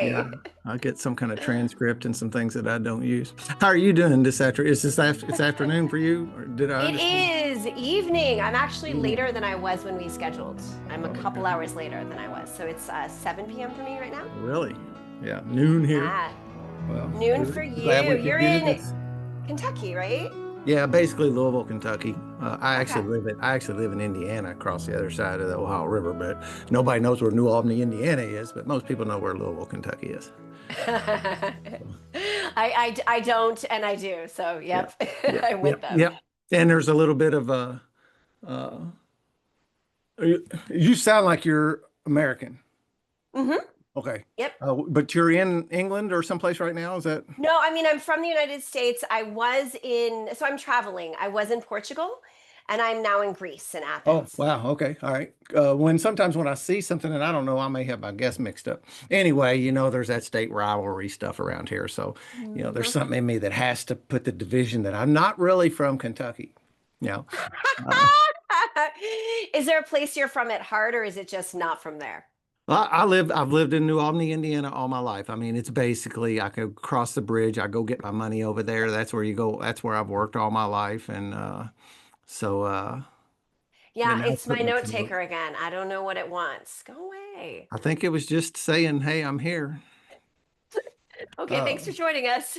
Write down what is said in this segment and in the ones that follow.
Yeah, Hi. I'll get some kind of transcript and some things that I don't use. How are you doing this after? Is this it's afternoon for you, or did I It understand? is evening. I'm actually Evening. later than I was when we scheduled. I'm a Oh, couple okay. hours later than I was. So it's 7 p.m. for me right now. Really? Yeah, noon here. Yeah. Well, Noon for good. Glad you. we could You're get it. in That's Kentucky, right? yeah, basically Louisville, Kentucky. Okay. I actually live in Indiana, across the other side of the Ohio River, but nobody knows where New Albany, Indiana is. But most people know where Louisville, Kentucky is. I don't and I do. So, Yeah, yep. yeah, I'm yeah, with them. yeah. And there's a little bit of uh, you sound like you're American. Hmm. Okay. Yep. But you're in England or someplace right now? Is that? No, I mean, I'm from the United States. So I'm traveling. I was in Portugal and I'm now in Greece, in Oh, Athens. wow. Okay. All right. Sometimes when I see something and I don't know, I may have my guess mixed up. Anyway, there's that state rivalry stuff around here. So, there's Mhm. something in me that has to put the division that I'm not really from Kentucky. You know, uh, Is there a place you're from at heart, or is it just not from there? I've lived in New Albany, Indiana all my life. I mean, it's basically I could cross the bridge. I go get my money over there. That's where you go. That's where I've worked all my life. And so, Yeah, and now it's it's my pretty much note remote. taker again. I don't know what it wants. Go away. I think it was just saying, "Hey, I'm here." Okay, Uh, thanks for joining us.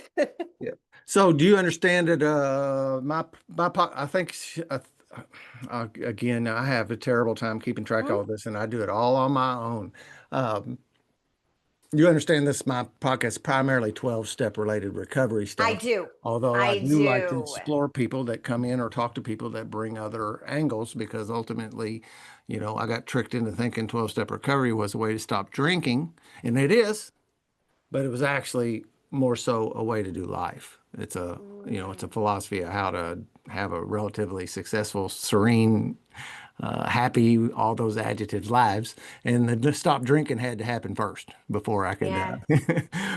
yeah. So, do you understand that? I think again, I have a terrible time keeping track of Hmm? all this, and I do it all on my own. Um, you understand this? My podcast is primarily 12-step related recovery I stuff. do. Although I I do like to do. explore people that come in or talk to people that bring other angles because ultimately, I got tricked into thinking 12-step recovery was a way to stop drinking, and it is, but it was actually more so a way to do life. It's a Mm. philosophy of how to have a relatively successful, serene, happy, all those adjectives lives. And the stop drinking had to happen first before I could Yeah.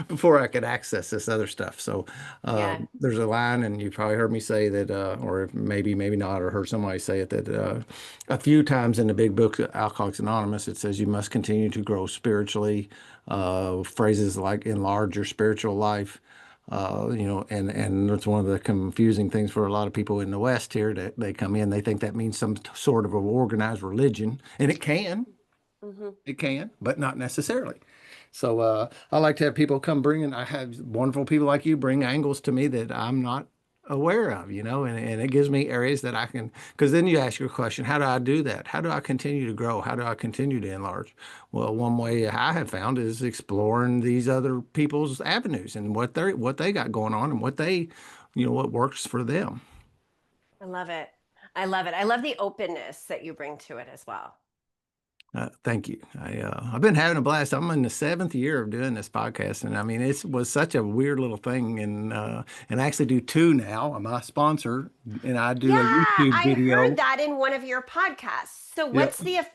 before I could access this other stuff. So Yeah. there's a line, and you probably heard me say that, or maybe not, or heard somebody say it that a few times in the big book, Alcoholics Anonymous, it says you must continue to grow spiritually. Phrases like enlarge your spiritual life. And it's one of the confusing things for a lot of people in the West here that they come in, they think that means some sort of an organized religion, and Hmm. it can, but not necessarily. So I like to have people come I have wonderful people like you bring angles to me that I'm not aware of, and it gives me areas that I can, because then you ask your question, how do I do that? How do I continue to grow? How do I continue to enlarge? Well, one way I have found is exploring these other people's avenues and what they got going on and what works for them. I love it. I love it. I love the openness that you bring to it as well. Thank you. I've been having a blast. I'm in the seventh year of doing this podcast, and I mean it was such a weird little thing, and I actually do two now. I'm a sponsor, and I do Yeah, a YouTube I heard video. that in one of your podcasts. So Yep.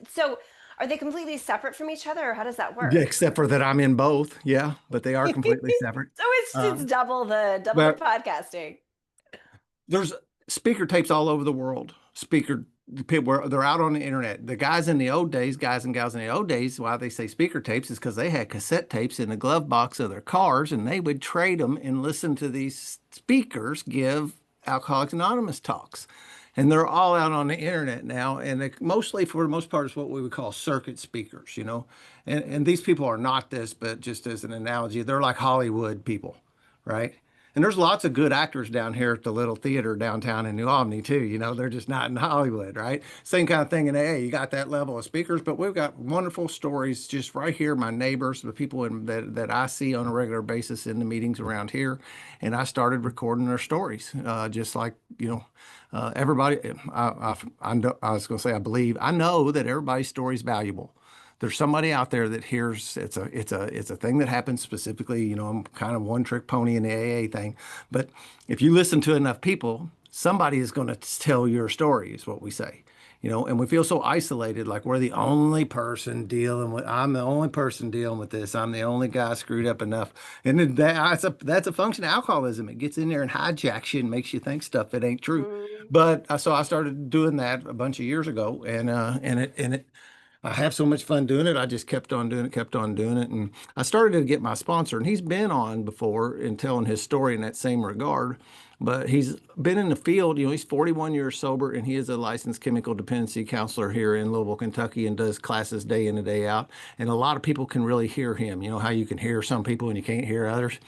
so are they completely separate from each other, or how does that Yeah, work? except for that I'm in both. Yeah, but they are completely separate. So it's Uh, double the but podcasting. there's speaker tapes all over the world. People where they're out on the internet. The guys in the old days, guys and gals in the old days, why they say speaker tapes is because they had cassette tapes in the glove box of their cars, and they would trade them and listen to these speakers give Alcoholics Anonymous talks. And they're all out on the internet now, and mostly, for the most part, is what we would call circuit speakers. And these people are not this, but just as an analogy, they're like Hollywood people, right? And there's lots of good actors down here at the little theater downtown in New Albany too. They're just not in Hollywood, right? Same kind of thing in AA. You got that level of speakers, but we've got wonderful stories just right here. My neighbors, the people that I see on a regular basis in the meetings around here, and I started recording their stories, just like everybody. I was going to say I know that everybody's story is valuable. There's somebody out there that hears it's a thing that happens specifically. I'm kind of one trick pony in the AA thing, but if you listen to enough people, somebody is going to tell your story, is what we say. And we feel so isolated, like we're the only person dealing with. I'm the only person dealing with this. I'm the only guy screwed up enough, and that's a function of alcoholism. It gets in there and hijacks you and makes you think stuff that ain't true. Mm. But so I started doing that a bunch of years ago, and it I have so much fun doing it. I just kept on doing it, kept on doing it. And I started to get my sponsor, and he's been on before and telling his story in that same regard. But he's been in the field, he's 41 years sober, and he is a licensed chemical dependency counselor here in Louisville, Kentucky, and does classes day in and day out. And a lot of people can really hear him. You know how you can hear some people and you can't hear others?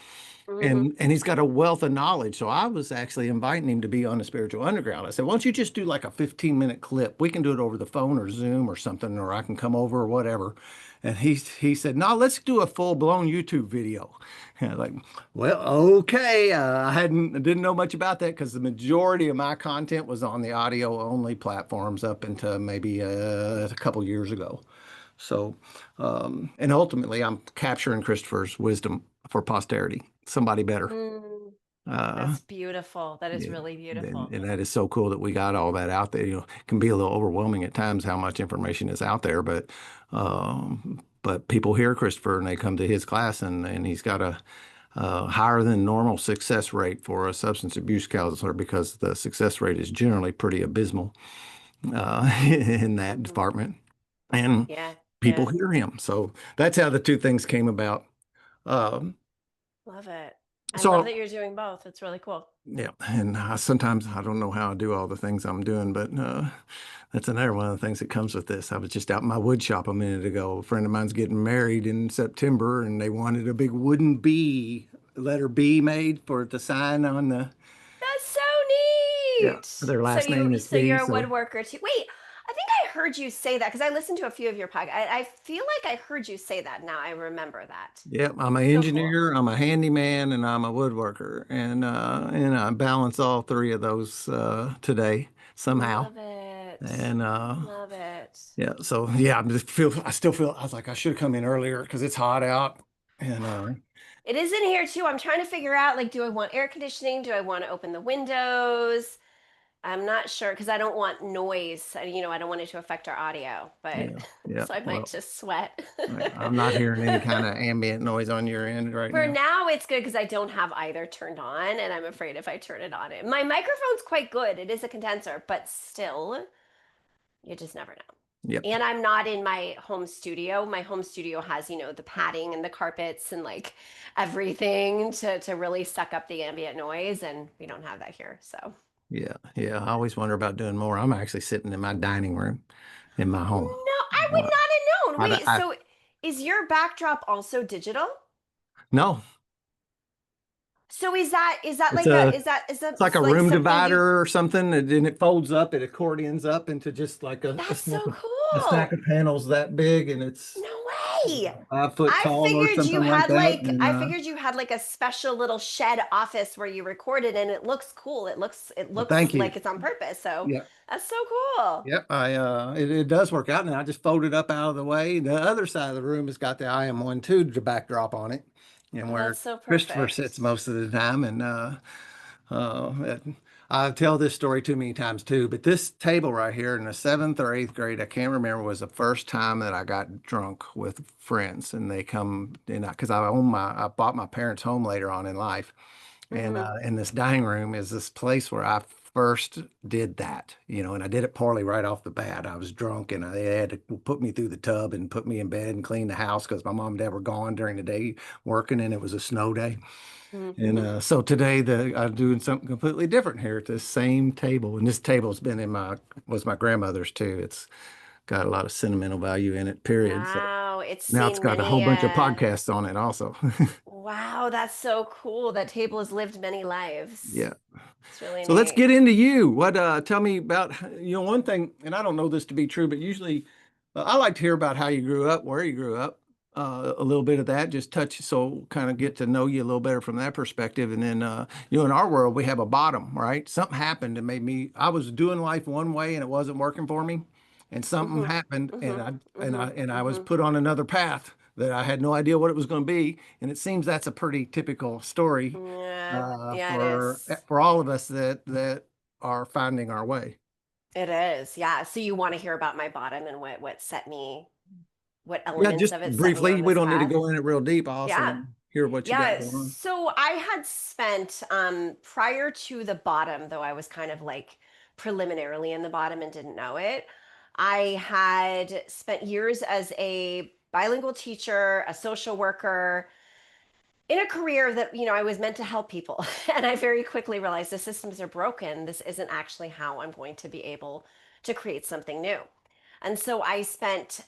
Hmm. And he's got a wealth of knowledge. So I was actually inviting him to be on the Spiritual Underground. I said, why don't you just do like a 15-minute clip? We can do it over the phone or Zoom or something, or I can come over or whatever. And he said, no, let's do a full-blown YouTube video. And I was like, well, okay. I didn't know much about that because the majority of my content was on the audio only platforms up until maybe a couple years ago. So, and ultimately, I'm capturing Christopher's wisdom for posterity, somebody better. Mm, Uh, that's beautiful. That is yeah, really and, beautiful. and that is so cool that we got all that out there. It can be a little overwhelming at times how much information is out there, but people hear Christopher and they come to his class, and he's got a higher than normal success rate for a substance abuse counselor because the success rate is generally pretty abysmal in that Hmm. department. And Yeah, people yeah. hear him. So that's how the two things came about. Um, Love it. I love so that you're doing both. It's really cool. yeah, and sometimes I don't know how I do all the things I'm doing, but that's another one of the things that comes with this. I was just out in my wood shop a minute ago. A friend of mine's getting married in September, and they wanted a big wooden B, letter B made for it to sign on the, That's so yeah, neat. their So last name is so B. you're a So woodworker too. Wait, I think I heard you say that because I listened to a few of your podcasts. I feel like I heard you say that. Now I remember that. yep, I'm an So cool. engineer, I'm a handyman, and I'm a woodworker, and I balance all three of those today somehow. Love it. And Love it. yeah, so yeah, I still feel I was like I should have come in earlier because it's hot out, and It is in here too. I'm trying to figure out like, do I want air conditioning? Do I want to open the windows? I'm not sure because I don't want noise. I don't want it to affect our audio, but yeah, yeah. so I might Well, just sweat. I'm not hearing any kind of ambient noise on your end right For now. now, it's good because I don't have either turned on, and I'm afraid if I turn it on, my microphone's quite good. It is a condenser, but still, you just never know. Yep. And I'm not in my home studio. My home studio has, the padding and the carpets and like everything to really suck up the ambient noise, and we don't have that here. So Yeah, yeah. I always wonder about doing more. I'm actually sitting in my dining room in my home. no, I would Uh, not have known. Wait, I so is your backdrop also digital? no, So is that it's like a a is it's that like a like room something you divider or something, and then it folds up, it accordions up into just like that's so a stack cool. of panels that big, and it's No way. 5 foot I tall or figured you something like had that. like And I figured you had like a special little shed office where you recorded and it looks cool. It well, looks thank you. like it's on purpose. So Yeah. that's so cool. Yep, it does work out now. I just fold it up out of the way. The other side of the room has got the IM1 2 to backdrop on it, and Oh, that's where so Christopher perfect. sits most of the time. And I tell this story too many times too. But this table right here in the seventh or eighth grade, I can't remember, was the first time that I got drunk with friends, and they come, because I bought my parents' home later on in life. Hmm. And this dining room is this place where I first did that, and I did it poorly right off the bat. I was drunk, and they had to put me through the tub and put me in bed and clean the house because my mom and dad were gone during the day working, and it was a snow day. And Hmm. so today I'm doing something completely different here at this same table. And this table's been was my grandmother's too. It's got a lot of sentimental value in it, period. So Wow, it's now it's seen got a whole many bunch of podcasts on it also. wow, that's so cool. That table has lived many lives. Yeah. It's really So let's neat. get into you. Tell me about, one thing, and I don't know this to be true, but usually I like to hear about how you grew up, where you grew up, a little bit of that, just touch, so kind of get to know you a little better from that perspective. And then, in our world, we have a bottom, right? Something happened and I was doing life one way and it wasn't working for me. And something Hmm. happened Hmm. Hmm. and I was Hmm. put on another path that I had no idea what it was going to be. And it seems that's a pretty typical story Yeah, yeah, it is. for all of us that are finding our way. It is. Yeah. So you want to hear about my bottom and what Yeah, elements just of it set me briefly. on We this don't need to path? go in it real deep. I also Yeah. want to hear what you got Yeah. going on. So I had spent prior to the bottom, though I was kind of like preliminarily in the bottom and didn't know it. I had spent years as a bilingual teacher, a social worker, in a career that, I was meant to help people. And I very quickly realized the systems are broken. This isn't actually how I'm going to be able to create something new. And so I spent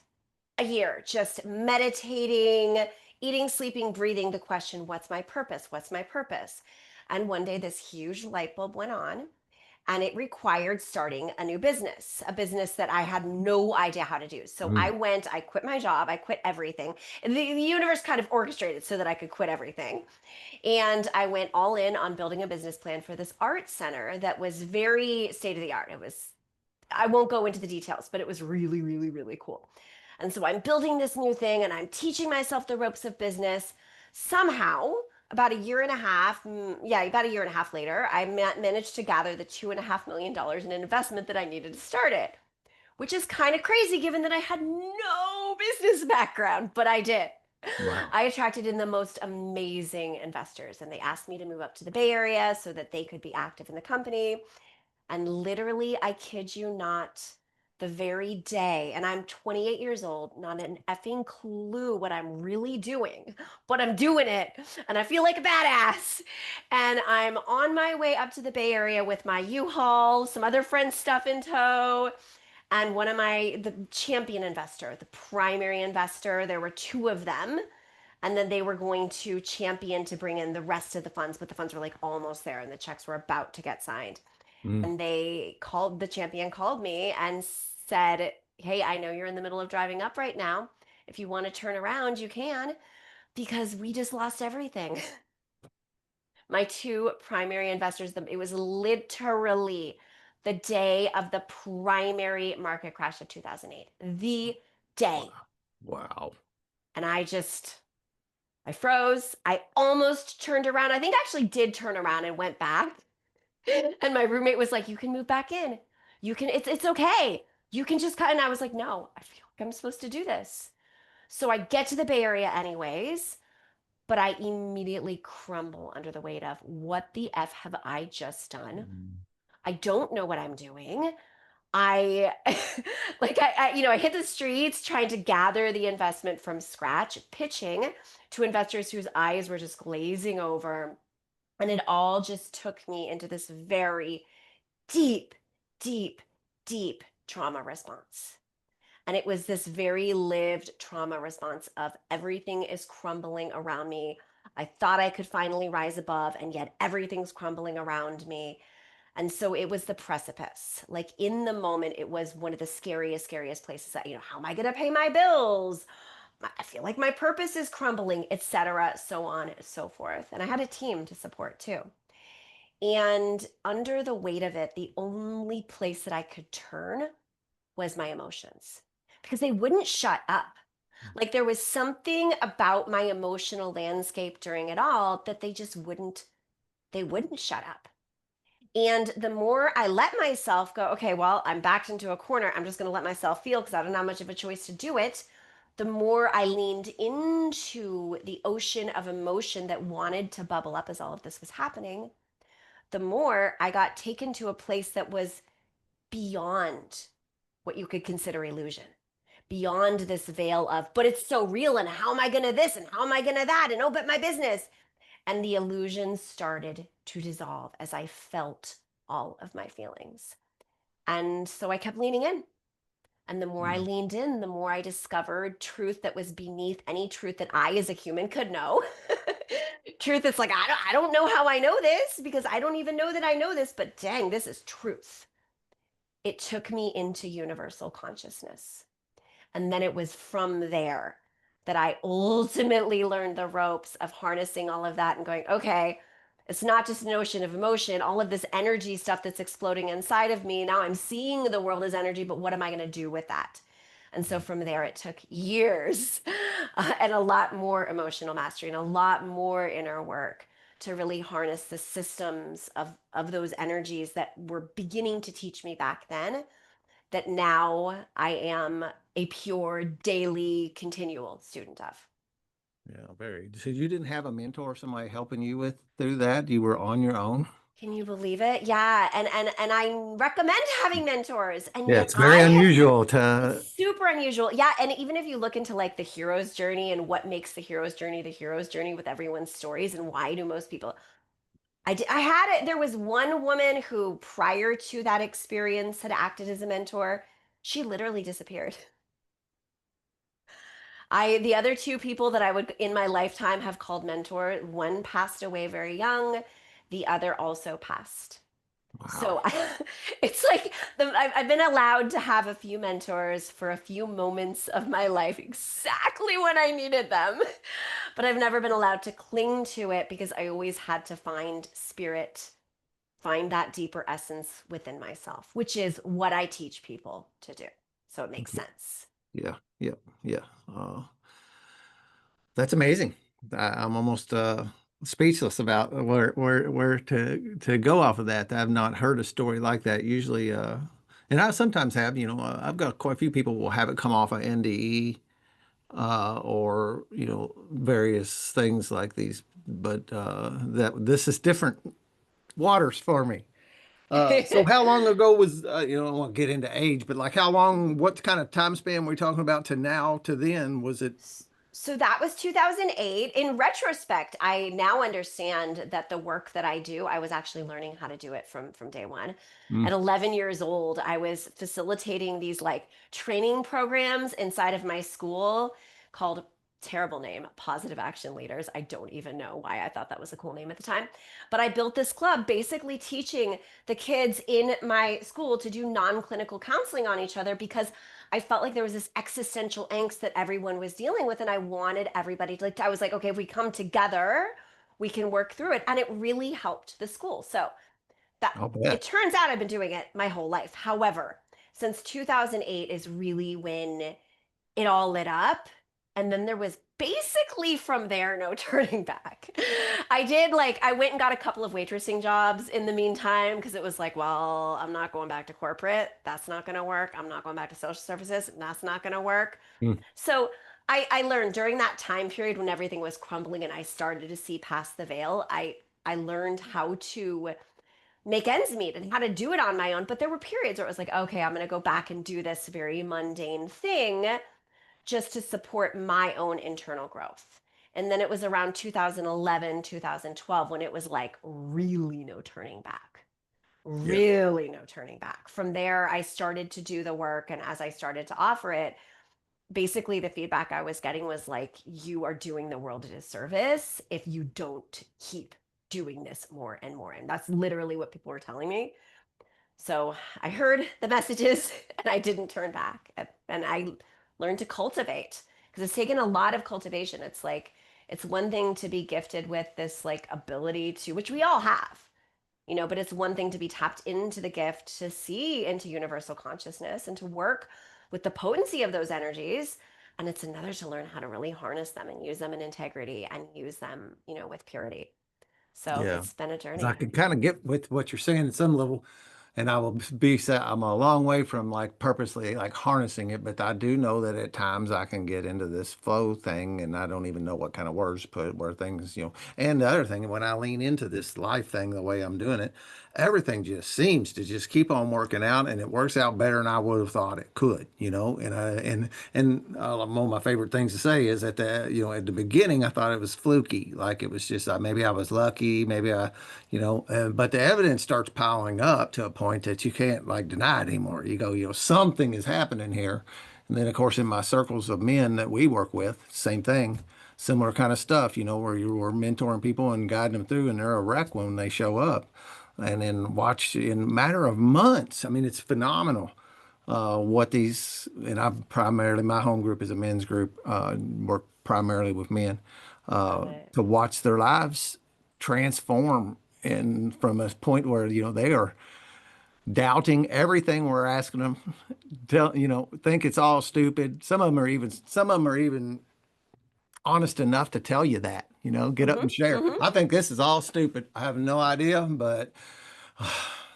a year just meditating, eating, sleeping, breathing the question, what's my purpose? What's my purpose? And one day this huge light bulb went on, and it required starting a new business, a business that I had no idea how to do. So Mm. I quit my job, I quit everything. The universe kind of orchestrated so that I could quit everything. And I went all in on building a business plan for this art center that was very state of the art. It was, I won't go into the details, but it was really, really, really cool. And so I'm building this new thing and I'm teaching myself the ropes of business. Somehow, about a year and a half, yeah, about a year and a half later, I managed to gather the $2.5 million in investment that I needed to start it, which is kind of crazy given that I had no business background, but I did. Wow. I attracted in the most amazing investors, and they asked me to move up to the Bay Area so that they could be active in the company. And literally, I kid you not, the very day, and I'm 28 years old, not an effing clue what I'm really doing, but I'm doing it. And I feel like a badass. And I'm on my way up to the Bay Area with my U-Haul, some other friends' stuff in tow. And the champion investor, the primary investor, there were two of them. And then they were going to champion to bring in the rest of the funds, but the funds were like almost there and the checks were about to get signed. Mm. And the champion called me and said, "Hey, I know you're in the middle of driving up right now. If you want to turn around, you can, because we just lost everything." My two primary investors, it was literally the day of the primary market crash of 2008, the Wow. day. Wow. And I froze. I almost turned around. I think I actually did turn around and went back. And my roommate was like, "You can move back in. It's okay. You can just cut." And I was like, "No, I feel like I'm supposed to do this." So I get to the Bay Area anyways, but I immediately crumble under the weight of, what the F have I just done? Mm. I don't know what I'm doing. I I hit the streets trying to gather the investment from scratch, pitching to investors whose eyes were just glazing over. And it all just took me into this very deep, deep, deep trauma response. And it was this very lived trauma response of, everything is crumbling around me. I thought I could finally rise above, and yet everything's crumbling around me. And so it was the precipice. Like in the moment, it was one of the scariest, scariest places that, how am I going to pay my bills? I feel like my purpose is crumbling, etc., so on and so forth. And I had a team to support too. And under the weight of it, the only place that I could turn was my emotions, because they wouldn't shut up. Like there was something about my emotional landscape during it all that they wouldn't shut up. And the more I let myself go, okay, well, I'm backed into a corner. I'm just going to let myself feel because I don't have much of a choice to do it. The more I leaned into the ocean of emotion that wanted to bubble up as all of this was happening, the more I got taken to a place that was beyond what you could consider illusion, beyond this veil of, but it's so real, and how am I going to this, and how am I going to that, and oh, but my business. And the illusion started to dissolve as I felt all of my feelings. And so I kept leaning in. And the more I Mm. leaned in, the more I discovered truth that was beneath any truth that I, as a human, could know. Truth that's like, I don't know how I know this, because I don't even know that I know this, but dang, this is truth. It took me into universal consciousness. And then it was from there that I ultimately learned the ropes of harnessing all of that and going, okay, it's not just an ocean of emotion, all of this energy stuff that's exploding inside of me. Now I'm seeing the world as energy, but what am I going to do with that? And so from there, it took years and a lot more emotional mastery and a lot more inner work to really harness the systems of those energies that were beginning to teach me back then, that now I am a pure daily continual student of. Yeah, very. So you didn't have a mentor or somebody helping you with through that? You were on your own? Can you believe it? Yeah, and I recommend having mentors, and Yeah, yet it's very I have unusual it's to. super unusual. Yeah, and even if you look into like the hero's journey and what makes the hero's journey with everyone's stories and why do most people I had it there was one woman who prior to that experience had acted as a mentor. She literally disappeared. I the other two people that I would in my lifetime have called mentor, one passed away very young, the other also passed. Wow. So it's like I've been allowed to have a few mentors for a few moments of my life exactly when I needed them. But I've never been allowed to cling to it because I always had to find spirit, find that deeper essence within myself, which is what I teach people to do. So it makes sense. Yeah, yeah, yeah. That's amazing. I'm almost speechless about where to go off of that. I've not heard a story like that. Usually, and I sometimes have. I've got quite a few people will have it come off of NDE or various things like these. But that this is different waters for me. So how long ago was I don't want to get into age, but like how long, what kind of time span we're talking about to now to then? Was it? So that was 2008. In retrospect, I now understand that the work that I do, I was actually learning how to do it from day one. At Mm, 11 years old, I was facilitating these like training programs inside of my school called terrible name, Positive Action Leaders. I don't even know why I thought that was a cool name at the time. But I built this club basically teaching the kids in my school to do non-clinical counseling on each other because I felt like there was this existential angst that everyone was dealing with, and I wanted everybody to like. I was like, okay, if we come together, we can work through it, and it really helped the school. So that I'll it bet. turns out I've been doing it my whole life. However, since 2008 is really when it all lit up. And then there was basically from there no turning back. I went and got a couple of waitressing jobs in the meantime because it was like, well, I'm not going back to corporate. That's not going to work. I'm not going back to social services. That's not going to work. Mm, So I learned during that time period when everything was crumbling and I started to see past the veil, I learned how to make ends meet and how to do it on my own. But there were periods where it was like, okay, I'm going to go back and do this very mundane thing just to support my own internal growth. And then it was around 2011, 2012 when it was like really no turning back. yeah, Really no turning back. From there, I started to do the work. And as I started to offer it, basically the feedback I was getting was like, you are doing the world a disservice if you don't keep doing this more and more. And that's literally what people were telling me. So I heard the messages and I didn't turn back. And I learned to cultivate because it's taken a lot of cultivation. It's like, it's one thing to be gifted with this like ability to, which we all have, but it's one thing to be tapped into the gift to see into universal consciousness and to work with the potency of those energies. And it's another to learn how to really harness them and use them in integrity and use them, with purity. So yeah. it's been a 'Cause I journey. can kind of get with what you're saying at some level, and I will be set. I'm a long way from like purposely like harnessing it, but I do know that at times I can get into this flow thing, and I don't even know what kind of words to put where things. And the other thing, when I lean into this life thing the way I'm doing it, everything just seems to just keep on working out, and it works out better than I would have thought it could. And one of my favorite things to say is that at the beginning I thought it was fluky, like it was just maybe I was lucky, maybe but the evidence starts piling up to a point that you can't like deny it anymore. You go, something is happening here. And then, of course, in my circles of men that we work with, same thing, similar kind of stuff, where you were mentoring people and guiding them through, and they're a wreck when they show up. And then watch in a matter of months. I mean, it's phenomenal what these, and I've primarily, my home group is a men's group, work primarily with men, Love it. to watch their lives transform and from a point where, they are doubting everything we're asking them, think it's all stupid. Some of them are even honest enough to tell you that, get up Mm-hmm. and share. Mm-hmm. I think this is all stupid. I have no idea, but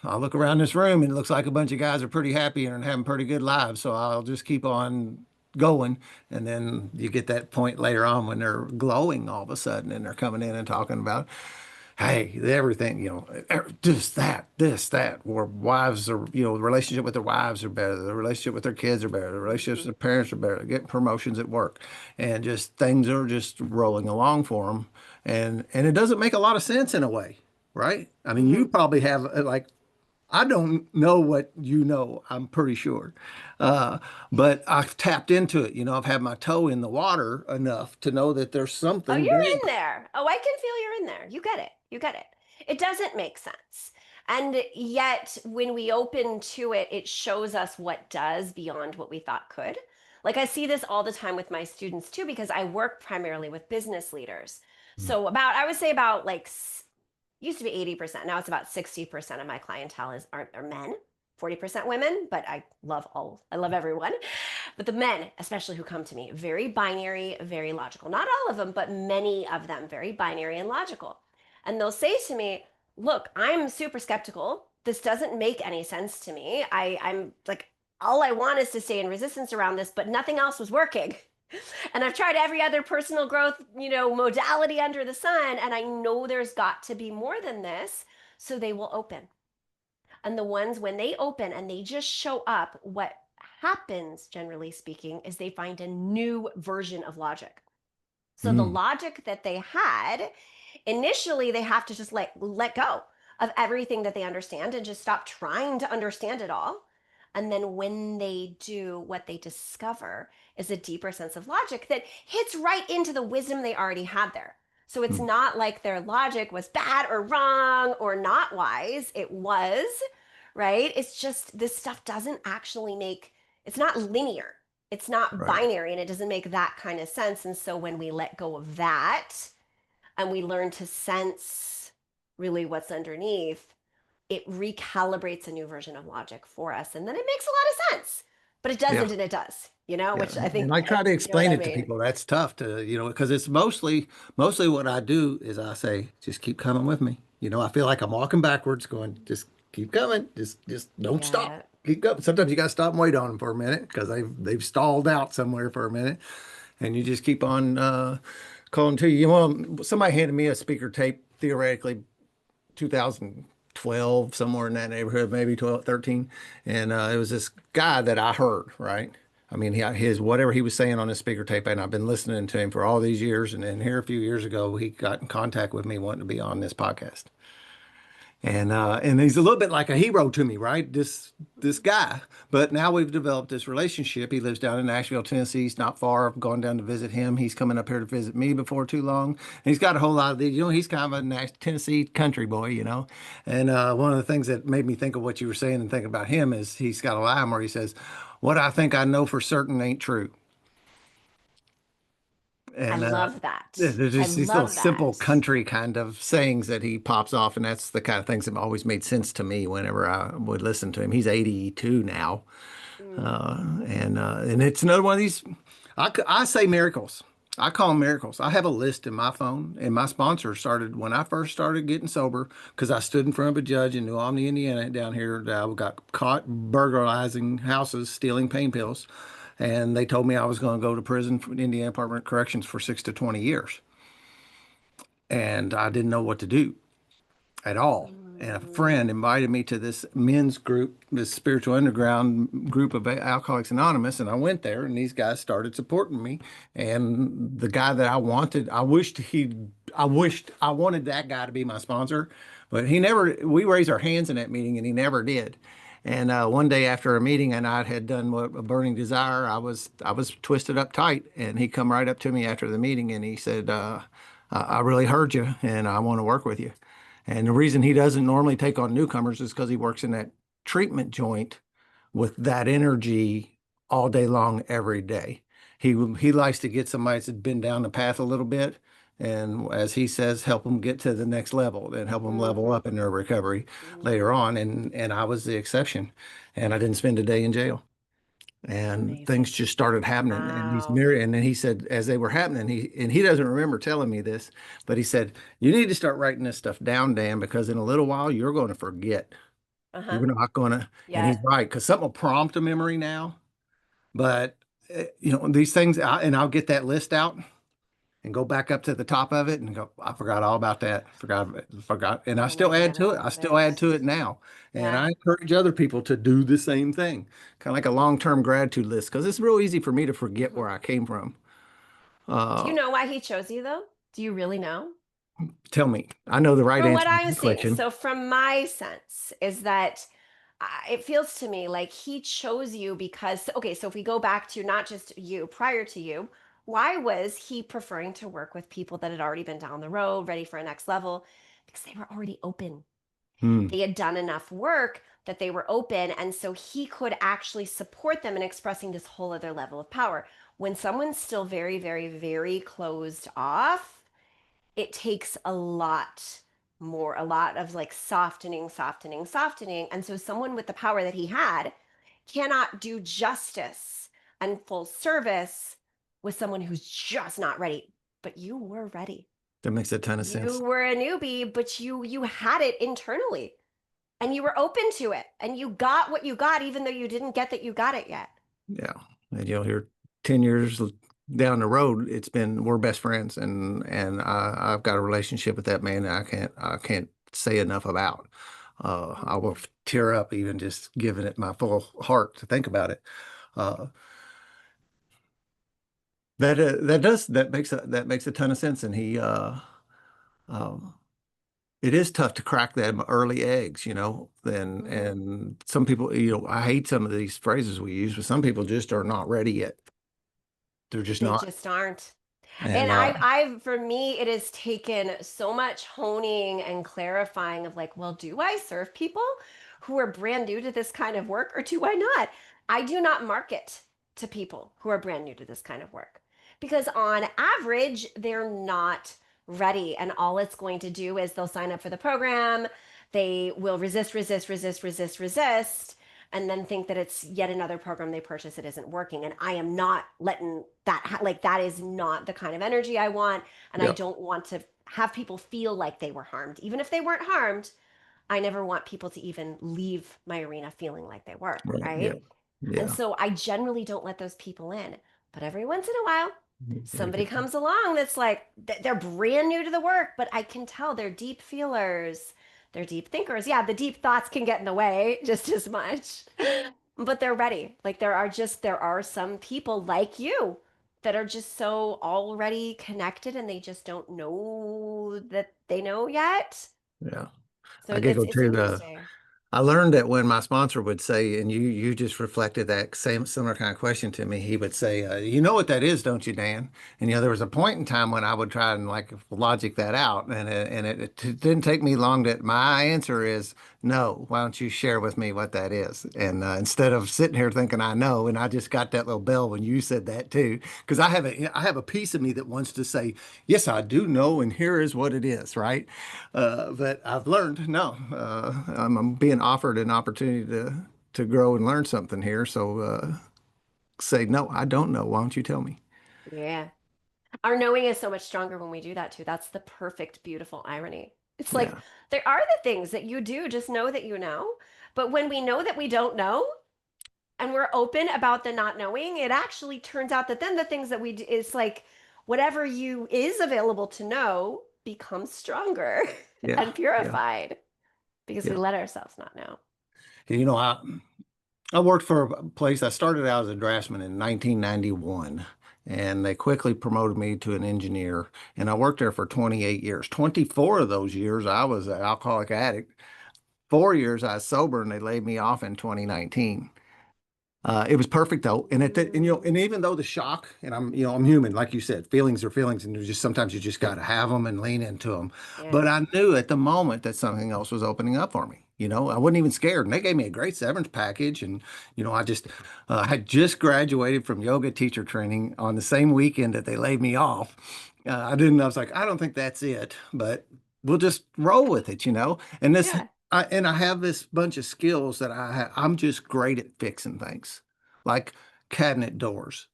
I look around this room and it looks like a bunch of guys are pretty happy and having pretty good lives. So I'll just keep on going. And then you get that point later on when they're glowing all of a sudden and they're coming in and talking about hey, everything, just that, this, that, where wives are, the relationship with their wives are better, the relationship with their kids are better, the relationships Mhm. with their parents are better, they're getting promotions at work, and just things are just rolling along for them. And it doesn't make a lot of sense in a way, right? I mean, you Mhm. probably have like, I don't know what you know, I'm pretty sure. Uh, but I've tapped into it. I've had my toe in the water enough to know that there's Oh, something you're big. in there. Oh, I can feel you're in there. You get it. You get it. It doesn't make sense. And yet, when we open to it, it shows us what does beyond what we thought could. Like, I see this all the time with my students too, because I work primarily with business leaders. So, I would say about like, used to be 80%. Now it's about 60% of my clientele are men, 40% women, but I love everyone. But the men, especially who come to me, very binary, very logical. Not all of them, but many of them, very binary and logical. And they'll say to me, look, I'm super skeptical. This doesn't make any sense to me. I'm like, all I want is to stay in resistance around this, but nothing else was working. And I've tried every other personal growth, modality under the sun, and I know there's got to be more than this. So they will open. And the ones when they open and they just show up, what happens, generally speaking, is they find a new version of logic. So the Mm, logic that they had initially, they have to just let go of everything that they understand and just stop trying to understand it all. And then when they do, what they discover is a deeper sense of logic that hits right into the wisdom they already had there. So it's mm, not like their logic was bad or wrong or not wise. It was, right? It's just this stuff doesn't actually make, it's not linear, it's not right. binary, and it doesn't make that kind of sense. And so when we let go of that and we learn to sense really what's underneath, it recalibrates a new version of logic for us. And then it makes a lot of sense. But it Yeah. doesn't and it does, Yeah. which I And think, I try to you know what explain I it to mean? people. That's tough to, because it's mostly what I do is I say, just keep coming with me. I feel like I'm walking backwards going, just keep coming. Just don't stop. Yeah. Keep going. Sometimes you got to stop and wait on them for a minute because they've stalled out somewhere for a minute. And you just keep on calling to you. Somebody handed me a speaker tape theoretically 2012, somewhere in that neighborhood, maybe 12, 13. And it was this guy that I heard, right? I mean, his whatever he was saying on his speaker tape, and I've been listening to him for all these years. And then here a few years ago, he got in contact with me wanting to be on this podcast. And he's a little bit like a hero to me, right? This guy. But now we've developed this relationship. He lives down in Nashville, Tennessee. He's not far. I've gone down to visit him. He's coming up here to visit me before too long. And he's got a whole lot of these. He's kind of a Tennessee country boy. And one of the things that made me think of what you were saying and thinking about him is he's got a line where he says, "What I think I know for certain ain't true." I And love that. there's I just these little love simple that. country kind of sayings that he pops off, and that's the kind of things that always made sense to me whenever I would listen to him. He's 82 now, Mm. and it's another one of these. I say miracles. I call them miracles. I have a list in my phone, and my sponsor started when I first started getting sober because I stood in front of a judge in New Albany, Indiana, down here. That I got caught burglarizing houses, stealing pain pills, and they told me I was going to go to prison for Indiana Department of Corrections for 6 to 20 years, and I didn't know what to do at all. And a Mm. friend invited me to this men's group, this spiritual underground group of Alcoholics Anonymous, and I went there, and these guys started supporting me. And the guy that I wanted, I wanted that guy to be my sponsor, but he never. We raised our hands in that meeting, and he never did. And one day after a meeting, and I had done what a burning desire, I was twisted up tight, and he come right up to me after the meeting, and he said, "I really heard you, and I want to work with you." And the reason he doesn't normally take on newcomers is because he works in that treatment joint with that energy all day long, every day. He likes to get somebody that's been down the path a little bit, and as he says, help them get to the next level and help them level Hmm. up in their recovery later Hmm. on. And I was the exception, and I didn't spend a day in jail. And things Amazing. just started happening, and Wow. and then he said, as they were happening, he doesn't remember telling me this, but he said, "You need to start writing this stuff down, Dan, because in a little while you're going to forget. Uh-huh. You're not going to." And Yeah. he's right, because something will prompt a memory now. But these things, and I'll get that list out, and go back up to the top of it and go, I forgot all about that. Forgot. And I Oh my still add to it. goodness. I still add to it now. And Yeah. I encourage other people to do the same thing, kind of like a long-term gratitude list, because it's real easy for me to forget Mhm. where I came from. Do you Uh, know why he chose you though? Do you really know? Tell me, I know the right From what answer to I'm that seeing, question. so from my sense, is that it feels to me like he chose you because, okay, so if we go back to not just you, prior to you, why was he preferring to work with people that had already been down the road, ready for a next level? Because they were already open. Hmm. They had done enough work that they were open. And so he could actually support them in expressing this whole other level of power. When someone's still very, very, very closed off, it takes a lot more, a lot of like softening, softening, softening. And so someone with the power that he had cannot do justice and full service with someone who's just not ready. But you were ready. That makes a ton of You sense. were a newbie, but you had it internally and you were open to it and you got what you got even though you didn't get that you got it yet. Yeah. And you'll hear 10 years down the road, it's been we're best friends, and I've got a relationship with that man that I can't say enough about. I will Mhm. tear up even just giving it my full heart to think about it. Uh, that makes a ton of sense. And um, it is tough to crack them early eggs, Mhm. and some people, I hate some of these phrases we use, but some people just are not ready yet. They're just They not. just aren't. And And I've, for me, it has taken so much honing and clarifying of like, well, do I serve people who are brand new to this kind of work or do I not? I do not market to people who are brand new to this kind of work because on average, they're not ready. And all it's going to do is they'll sign up for the program. They will resist, resist, resist, resist, resist, and then think that it's yet another program they purchase that isn't working. And I am not letting that, like, that is not the kind of energy I want. And I yeah, don't want to have people feel like they were harmed. Even if they weren't harmed, I never want people to even leave my arena feeling like they were, right, yeah, right? And yeah, so I generally don't let those people in. But every once in a while, somebody comes along that's like, they're brand new to the work, but I can tell they're deep feelers. They're deep thinkers. Yeah, the deep thoughts can get in the way just as much, but they're ready. Like there are some people like you that are just so already connected and they just don't know that they know yet. yeah. So I it's giggle it's too. interesting. I learned that when my sponsor would say, and you just reflected that same similar kind of question to me, he would say, "You know what that is, don't you, Dan?" And there was a point in time when I would try and like logic that out, and it didn't take me long. That my answer is no. Why don't you share with me what that is? And instead of sitting here thinking I know, and I just got that little bell when you said that too, because I have a piece of me that wants to say, yes, I do know, and here is what it is, right? But I've learned no. I'm being offered an opportunity to grow and learn something here. So say no, I don't know. Why don't you tell me? Yeah. Our knowing is so much stronger when we do that too. That's the perfect, beautiful irony. It's like Yeah, there are the things that you do just know that you know, but when we know that we don't know and we're open about the not knowing, it actually turns out that then the things that we do is like whatever you is available to know becomes stronger yeah, and yeah, purified because we yeah. let ourselves not know. I worked for a place. I started out as a draftsman in 1991, and they quickly promoted me to an engineer. And I worked there for 28 years. 24 of those years, I was an alcoholic addict. 4 years, I was sober, and they laid me off in 2019. It was perfect though, and Mm, even though the shock, and I'm human, like you said, feelings are feelings, and sometimes you just got to have them and lean into them. yeah. But I knew at the moment that something else was opening up for me. I wasn't even scared, and they gave me a great severance package, and I just had just graduated from yoga teacher training on the same weekend that they laid me off. I didn't. I was like, I don't think that's it, but we'll just roll with it. And this Yeah. I have this bunch of skills that I'm just great at fixing things, like cabinet doors,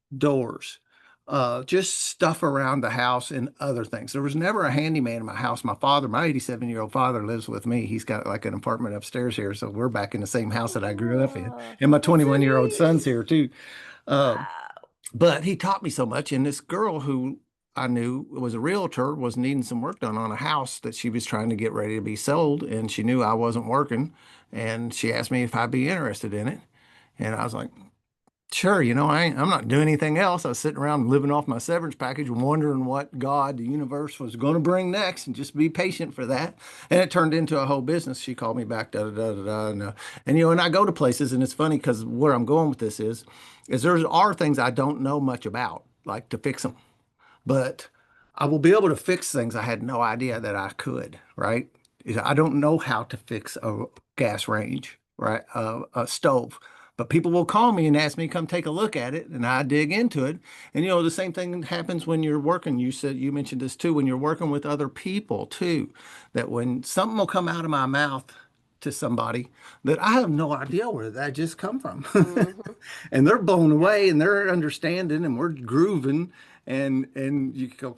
just stuff around the house and other things. There was never a handyman in my house. My 87-year-old father lives with me. He's got like an apartment upstairs here, so we're back in the same house that I grew up in. Oh, And my that's so 21-year-old neat. son's here too. Uh, Wow. but he taught me so much. And this girl who I knew was a realtor was needing some work done on a house that she was trying to get ready to be sold, and she knew I wasn't working, and she asked me if I'd be interested in it, and I was like, sure, I'm not doing anything else. I was sitting around living off my severance package, wondering what God, the universe, was going to bring next, and just be patient for that. And it turned into a whole business. She called me back, da da da da da, and I go to places, and it's funny because where I'm going with this is there are things I don't know much about, like to fix them, but I will be able to fix things I had no idea that I could, right? I don't know how to fix a gas range, right? A stove. But people will call me and ask me to come take a look at it, and I dig into it. And the same thing happens when you're working. You mentioned this too, when you're working with other people too, that when something will come out of my mouth to somebody that I have no idea where that just come from. Hmm. And they're blown Yep. away and they're understanding and we're grooving and you go,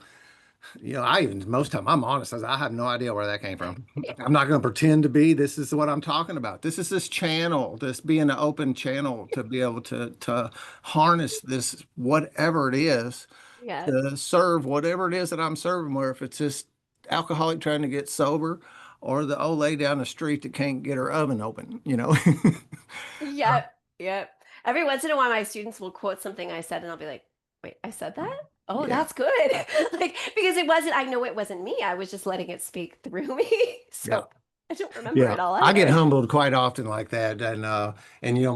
I even most time I'm honest, I have no idea where that came from. I'm not going to pretend to be. This is what I'm talking about. This is this channel, this being an open channel to be able to harness this whatever it is Yeah. to serve whatever it is that I'm serving, where if it's just alcoholic trying to get sober or the old lady down the street that can't get her oven open. Yep. Yep. Every once in a while, my students will quote something I said, and I'll be like, wait, I said that? Oh, Yeah. that's good. Like, because I know it wasn't me. I was just letting it speak through me. Yeah. So I don't remember Yeah, it all I get either. humbled quite often like that, and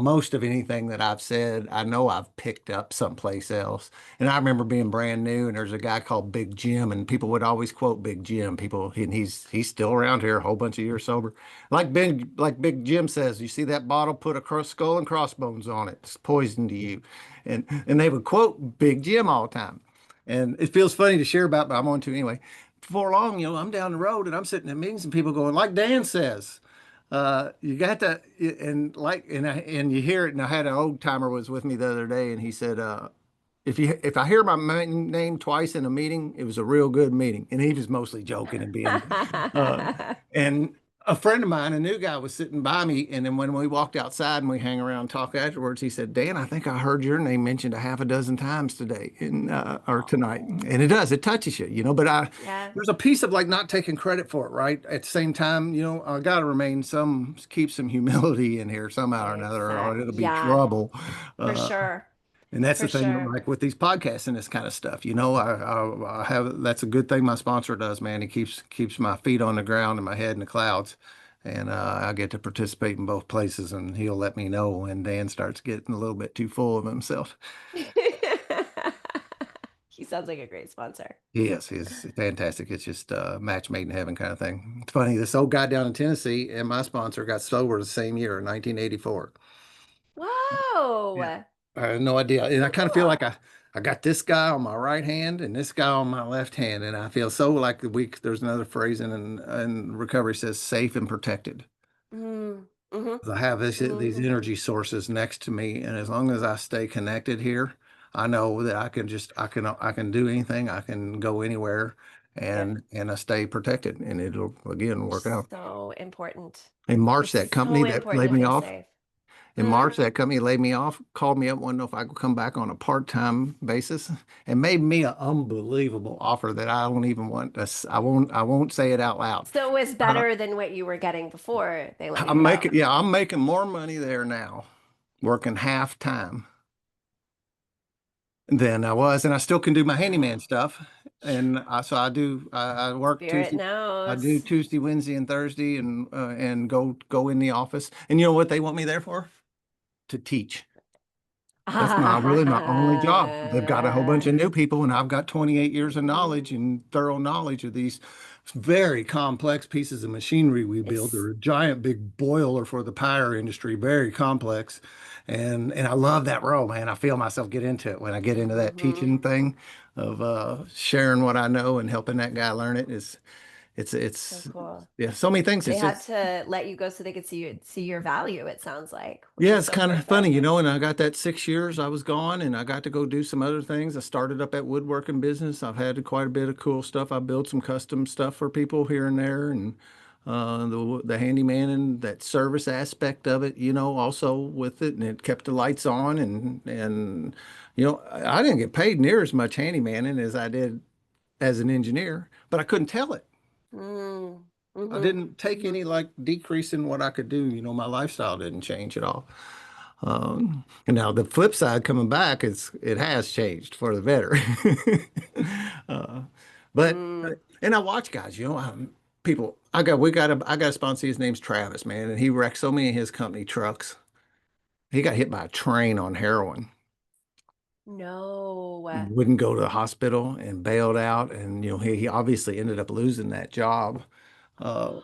most of anything that I've said, I know I've picked up someplace else. And I remember being brand new, and there's a guy called Big Jim, and people would always quote Big Jim. And he's still around here, a whole bunch of years sober. Like Big Jim says, you see that bottle, put a skull and crossbones on it. It's poison to you, and they would quote Big Jim all the time. And it feels funny to share about, but I'm on to anyway. Before long, I'm down the road and I'm sitting in meetings and people going, like Dan says, you got to, and you hear it. And I had an old timer was with me the other day and he said, if I hear my name twice in a meeting, it was a real good meeting. And he was mostly joking and being, uh, and a friend of mine, a new guy, was sitting by me. And then when we walked outside and we hang around and talk afterwards, he said, Dan, I think I heard your name mentioned a half a dozen times today or tonight. Oh, And it does, it touches you, but yeah, there's a piece of like not taking credit for it, right? At the same time, I got to keep some humility in here somehow or another, or exact. it'll be Yeah, trouble. for Uh, sure. and that's For the thing, sure. like with these podcasts and this kind of stuff, I have that's a good thing my sponsor does, man. He keeps my feet on the ground and my head in the clouds, and I get to participate in both places. And he'll let me know when Dan starts getting a little bit too full of himself. He sounds like a great sponsor. Yes, he's fantastic. It's just a match made in heaven kind of thing. It's funny, this old guy down in Tennessee and my sponsor got sober the same year in 1984. Yeah. Whoa. I had no idea. And I kind of feel Cool. like I got this guy on my right hand and this guy on my left hand. And I feel so like there's another phrase in recovery says safe and protected. Mm, hmm. 'Cause I have these Hmm. energy sources next to me. And as long as I stay connected here, I know that I can do anything. I can go anywhere Yep. and I stay protected and it'll again work out. So important. In March, It's that company so that important laid to me feel off, safe. In Hmm. March, that company laid me off, called me up, wanted to know if I could come back on a part-time basis, and made me an unbelievable offer that I don't even want to, I won't say it out loud. So it was Uh, better than what you were getting before they let you I'm go. making, yeah, I'm making more money there now, working half time than I was, and I still can do my handyman Wow. stuff. And so I work Spirit Tuesday. I do knows. Tuesday, Wednesday, and Thursday, and go in the office. And you know what they want me there for? To teach. That's my only job. They've got a whole bunch Ah, of new people, and I've got 28 years of mhm. knowledge and thorough knowledge of these very complex pieces of machinery we build. It's They're a giant big boiler for the power industry, very complex. And I love that role, man. I feel myself get into it when I get into that hmm. teaching thing of sharing what I know and helping that guy learn it. So It's cool. yeah, so many things. They It's had just to let you go so they could see your value, it sounds like, which yeah, is it's so kind of funny, perfect. and I got that 6 years I was gone and I got to go do some other things. I started up that woodworking business. I've had quite a bit of cool stuff. I built some custom stuff for people here and there and the handyman and that service aspect of it, also with it, and it kept the lights on and I didn't get paid near as much handymaning as I did as an engineer, but I couldn't tell it. Mm. I Mm-hmm. didn't take Mm-hmm. any like decrease in what I could do. My lifestyle didn't change at all. And now the flip side coming back is it has changed for the better. uh, but Mm. and I watch guys, people. I got a sponsor. His name's Travis, man, and he wrecked so many of his company trucks. He got hit by a train on heroin. No. Wouldn't go to the hospital and bailed out, and he obviously ended up losing that job. Uh,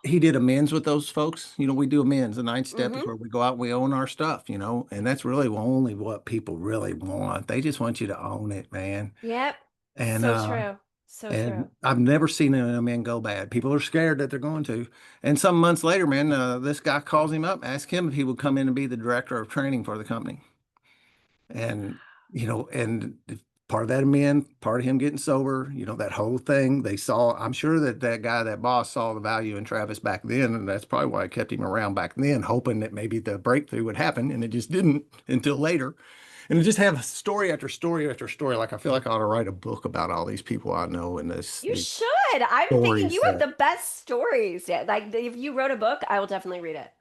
he did amends with those folks. We do amends. The ninth step is Mm-hmm. where we go out and we own our stuff, and that's really only what people really want. They just want you to own it, man. Yep. And So true. So true. I've never seen an amend go bad. People are scared that they're going to. And some months later, man, this guy calls him up, asks him if he would come in and be the director of training for the company. And part of that amend, part of him getting sober, that whole thing, they saw, I'm sure that guy, that boss saw the value in Travis back then, and that's probably why I kept him around back then, hoping that maybe the breakthrough would happen, and it just didn't until later. And to just have story after story after story, like I feel like I ought to write a book about all these people I know and You these should. I'm thinking stories you have that the best stories. Yeah, like if you wrote a book, I will definitely read it.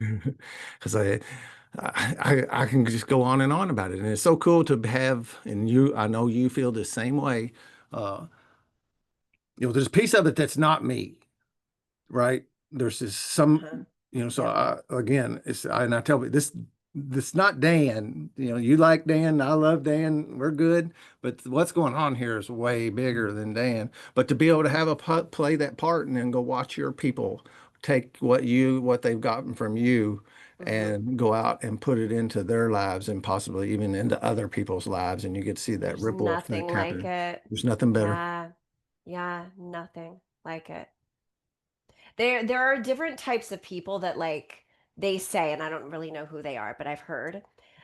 because I can just go on and on about it, and it's so cool to have. And I know you feel the same way. Uh, there's a piece of it that's not me, right? There's this Uh-huh. so Yep. again, and I tell you this not Dan. You like Dan, I love Dan, we're good, but what's going on here is way bigger than Dan. But to be able to have play that part and then go watch your people take what they've gotten from you Mm-hmm. and go out and put it into their lives and possibly even into other people's lives, and you get to see that There's ripple effect nothing like happen. it. There's nothing better. Yeah. Yeah, nothing like it. There are different types of people that like they say, and I don't really know who they are, but I've heard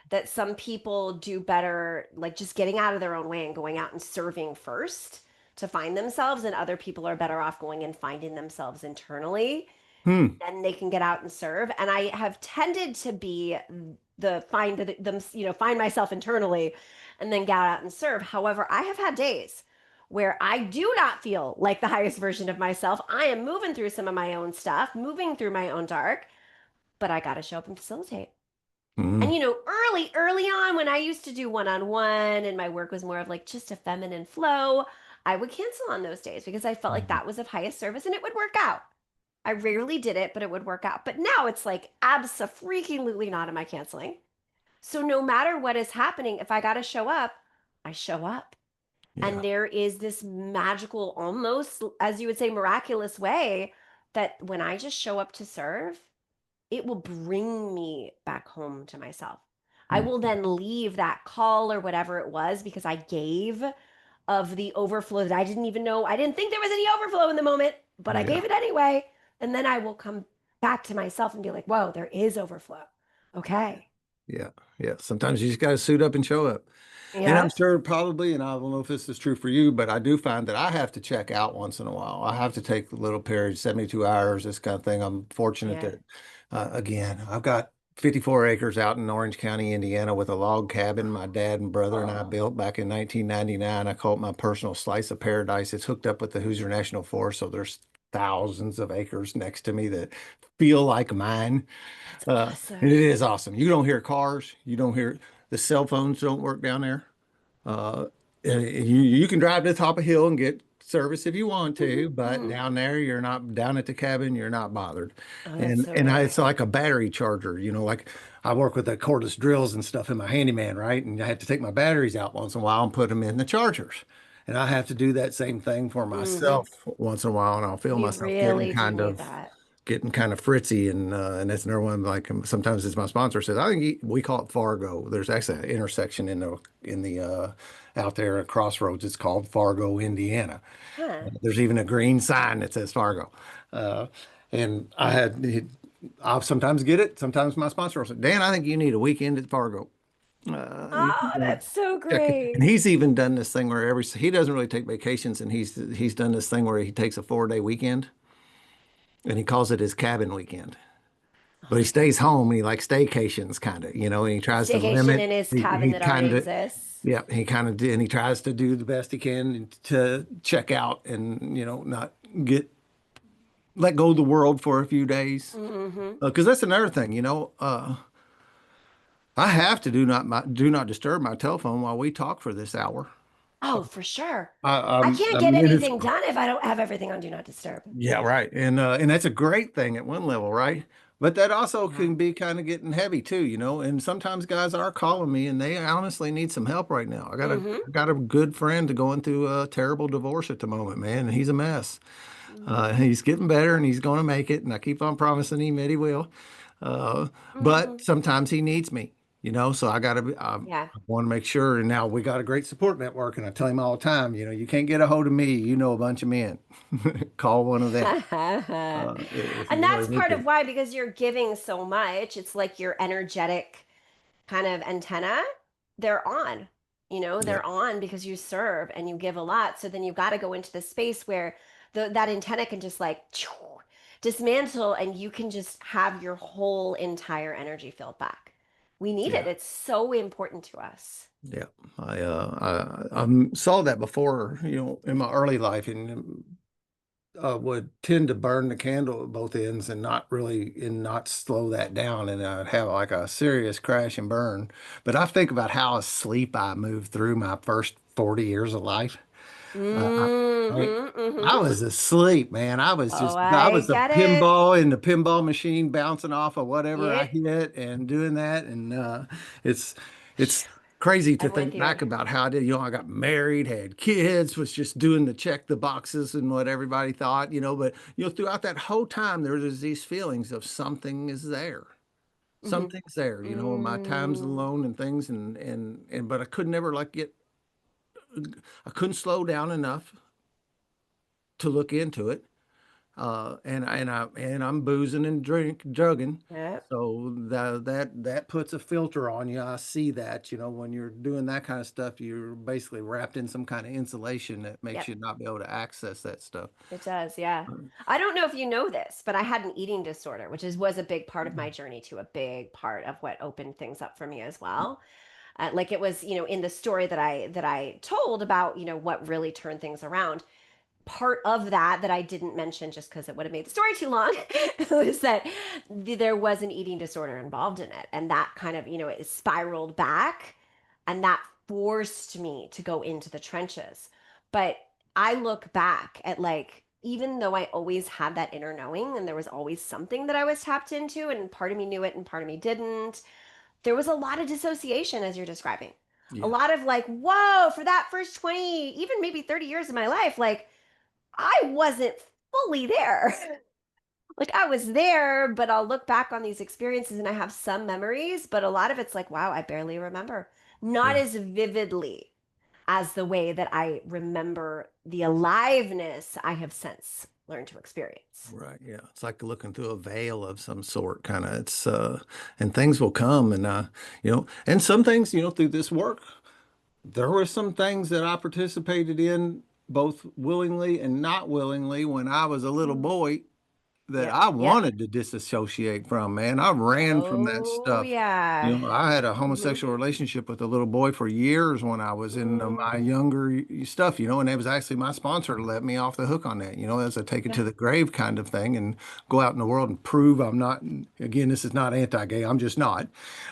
that some people do better like just getting out of their own way and going out and serving first to find themselves, and other people are better off going and finding themselves internally. Hmm. Then they can get out and serve. And I have tended to be the find myself internally and then get out and serve. However, I have had days where I do not feel like the highest version of myself. I am moving through some of my own stuff, moving through my own dark, but I got to show up and facilitate. And Hmm. early on when I used to do one-on-one and my work was more of like just a feminine flow, I would cancel on those days because I felt like that was of highest service and it would work out. I rarely did it, but it would work out. But now it's like abso-freaking-lutely not am I canceling. So no matter what is happening, if I got to show up, I show up. Yeah. And there is this magical, almost, as you would say, miraculous way that when I just show up to serve, it will bring me back home to myself. I Hmm. will then leave that call or whatever it was because I gave of the overflow that I didn't even know. I didn't think there was any overflow in the moment, but I Yeah. gave it anyway. And then I will come back to myself and be like, whoa, there is overflow. Okay. Yeah, yeah. Sometimes you just got to suit up and show up. And I'm Yep. sure probably, and I don't know if this is true for you, but I do find that I have to check out once in a while. I have to take a little period, 72 hours, this kind of thing. I'm fortunate Yeah. that, again, I've got 54 acres out in Orange County, Indiana, with a log cabin my dad and brother and I Oh, built back in 1999. I call it my personal slice of paradise. It's hooked up with the Hoosier National Forest, so there's thousands of acres next to me that feel like mine. that's And it awesome. is awesome. You don't hear cars. You don't hear the cell phones don't work down there. You can drive to the top of a hill and get service if you want Hmm. to, but Hmm. down there you're not down at the cabin. You're not bothered. Oh, that's And so and great. it's like a battery charger. Like I work with the cordless drills and stuff in my handyman, right? And I have to take my batteries out once in a while and put them in the chargers. And I have to do that same thing for Hmm. myself once in a while, and I'll feel You myself getting really do kind need of that. fritzy, and that's another one. Like sometimes it's my sponsor says I think we call it Fargo. There's actually an intersection in the out there at Crossroads. It's called Fargo, Indiana. Huh. There's even a green sign that says Fargo. Uh, and I'll sometimes get it. Sometimes my sponsor will say, Dan, I think you need a weekend at Fargo. You Oh, can that's so check it. And great. he's even done this thing where he doesn't really take vacations, and he's done this thing where he takes a 4-day weekend and he calls it his cabin weekend. Oh But he my God. stays home and he likes staycations kind of, and he tries to Staycation limit, in his he cabin that already kind of, exists. Yeah, he kind of did, and he tries to do the best he can to check out and, not get let go of the world for a few days. Hmm. Because that's another thing, I have to do not disturb my telephone while we talk for this hour. Oh, for sure. I, I I'm, can't I get mean, it's anything done if I don't have everything on Do Not Disturb. Yeah, right. And that's a great thing at one level, right? But that also Yeah. can be kind of getting heavy too, And sometimes guys are calling me and they honestly need some help right now. Hmm. I got a good friend going through a terrible divorce at the moment, man, and he's a mess. Hmm. He's getting better and he's going to make it, and I keep on promising him that he will. Uh, but Hmm. sometimes he needs me, so Yeah. I want to make sure. And now we got a great support network, and I tell him all the time, you can't get a hold of me. You know a bunch of men. Call one of them if And you really that's need part to. of why, because you're giving so much, it's like your energetic kind of antenna, they're on. Yeah, They're on because you serve and you give a lot. So then you've got to go into the space where that antenna can just like dismantle and you can just have your whole entire energy filled back. We need it. yeah, It's so important to us. yeah. I saw that before, in my early life, and would tend to burn the candle at both ends and not slow that down, and I'd have like a serious crash and burn. But I think about how asleep I moved through my first 40 years of life. I, Hmm. I Hmm. was asleep, man. Oh, I I was the get it. pinball in the pinball machine bouncing off of whatever I Yep. hit and doing that. And it's, it's crazy to I'm with think you. back about how I did. I got married, had kids, was just doing the check the boxes and what everybody thought, but, throughout that whole time, there was these feelings of something is there. Hmm. Something's there, my times Mm. alone and things. But I could never I couldn't slow down enough to look into it. And I'm boozing and drugging. Yep. So that puts a filter on you. I see that, when you're doing that kind of stuff, you're basically wrapped in some kind of insulation that makes Yep. you not be able to access that stuff. It does, yeah. I don't know if you know this, but I had an eating disorder, which was a big part of my journey to a big part of what opened things up for me as well. Like it was, in the story that I told about, what really turned things around. Part of that I didn't mention just because it would have made the story too long was that there was an eating disorder involved in it, and that kind of, it spiraled back, and that forced me to go into the trenches. But I look back at, like, even though I always had that inner knowing and there was always something that I was tapped into and part of me knew it and part of me didn't, there was a lot of dissociation as you're describing. A Yeah. lot of like, whoa, for that first 20, even maybe 30 years of my life, like I wasn't fully there. Like I was there, but I'll look back on these experiences and I have some memories, but a lot of it's like, wow, I barely remember. Not Yeah. as vividly as the way that I remember the aliveness I have since learned to experience. Right. Yeah. It's like looking through a veil of some sort, kind of. And things will come and some things, through this work, there were some things that I participated in both willingly and not willingly when I was a little Mm. boy that Yep, I yep. wanted to disassociate from, man. I ran from that Oh, stuff. yeah. I had a Hmm. homosexual relationship with a little boy for years when I was in Mm. my younger stuff, and it was actually my sponsor to let me off the hook on that, as a take it Yeah. to the grave kind of thing and go out in the world and prove I'm not, again, this is not anti-gay, I'm just not.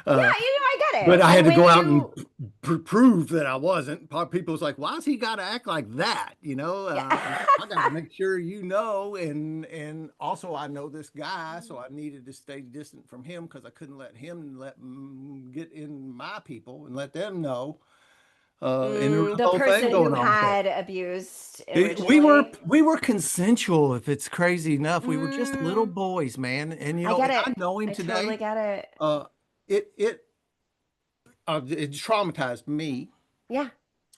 Uh, Yeah, I get but it. I had And to when go out and you, prove that I wasn't. People was like, "Why's he got to act like that?" yeah. I got to make sure and also I know this guy, so I needed to stay distant from him because I couldn't let him get in my people and let them know. And there was a The whole thing person who going on with that. had abused We were originally. we were consensual, if it's crazy enough. We were just little Mm, boys, man. And I get and it. I know him I totally today. get it. Uh, it it traumatized me. Yeah,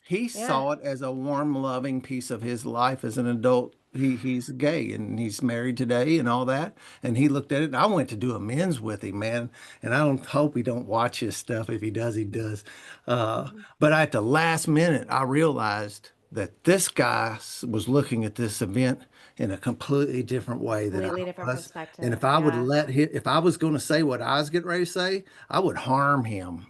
He yeah. saw it as a warm, loving piece of his life as an adult. He's gay and he's married today and all that. And he looked at it. And I went to do amends with him, man. And I don't hope he don't watch his stuff. If he does, he does. Mhm. But at the last minute, I realized that this guy was looking at this event in a completely different way than I Completely different was. And perspective. if I would Yeah. let him, if I was going to say what I was getting ready to say, I would harm him.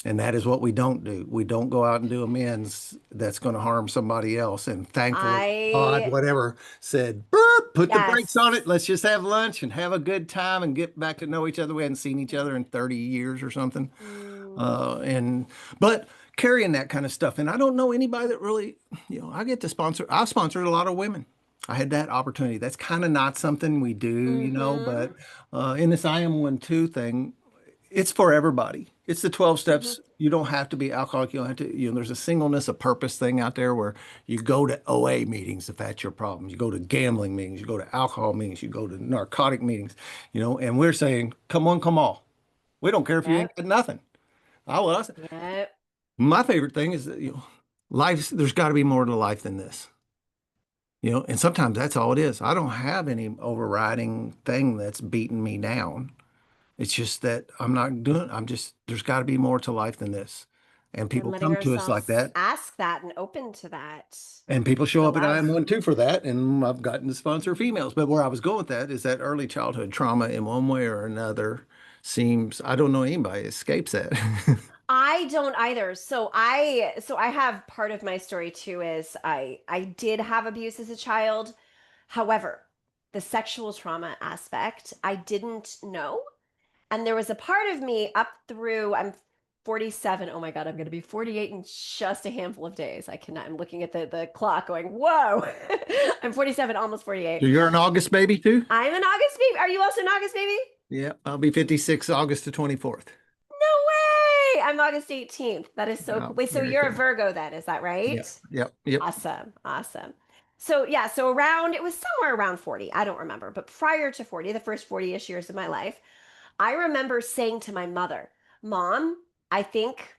And that is what we don't do. We don't go out and do amends that's going to harm somebody else. And thankfully, God, I, whatever, said, "Burp, put the brakes on yes. it. Let's just have lunch and have a good time and get back to know each other. We hadn't seen each other in 30 years or something. Mm, And but carrying that kind of stuff. And I don't know anybody that really, I get to sponsor. I've sponsored a lot of women. I had that opportunity. That's kind of not something we do, mm-hmm, but in this I am one too thing, it's for everybody. It's the 12 mm-hmm. steps. You don't have to be alcoholic. You don't have to, there's a singleness of purpose thing out there where you go to OA meetings if that's your problem. You go to gambling meetings, you go to alcohol meetings, you go to narcotic meetings, and we're saying, come on, come all. We don't care if you ain't Yep, got nothing. yep. My favorite thing is that, life, there's got to be more to life than this. And sometimes that's all it is. I don't have any overriding thing that's beating me down. It's just that I'm not doing, there's got to be more to life than this. And And people letting come to us like ourselves that. ask that and open to that, And people to show up at allow. IM1 too for that. And I've gotten to sponsor Mhm. females. But where I was going with that is that early childhood trauma in one way or another seems, I don't know anybody escapes that. I don't either. So I have part of my story too is I did have abuse as a child. However, the sexual trauma aspect, I didn't know. And there was a part of me up through I'm 47. Oh my God, I'm going to be 48 in just a handful of days. I cannot. I'm looking at the clock going, whoa. I'm 47, almost 48. So you're an August baby too? I'm an August baby. Are you also an August baby? Yeah, I'll be 56 August the 24th. No way. I'm August 18th. That is so Oh, cool. Wait, so very you're a cool. Virgo then, is that right? Yep, yep, yep. Awesome. Awesome. So yeah, so around it was somewhere around 40. I don't remember, but prior to 40, the first 40-ish years of my life, I remember saying to my mother, "Mom, I think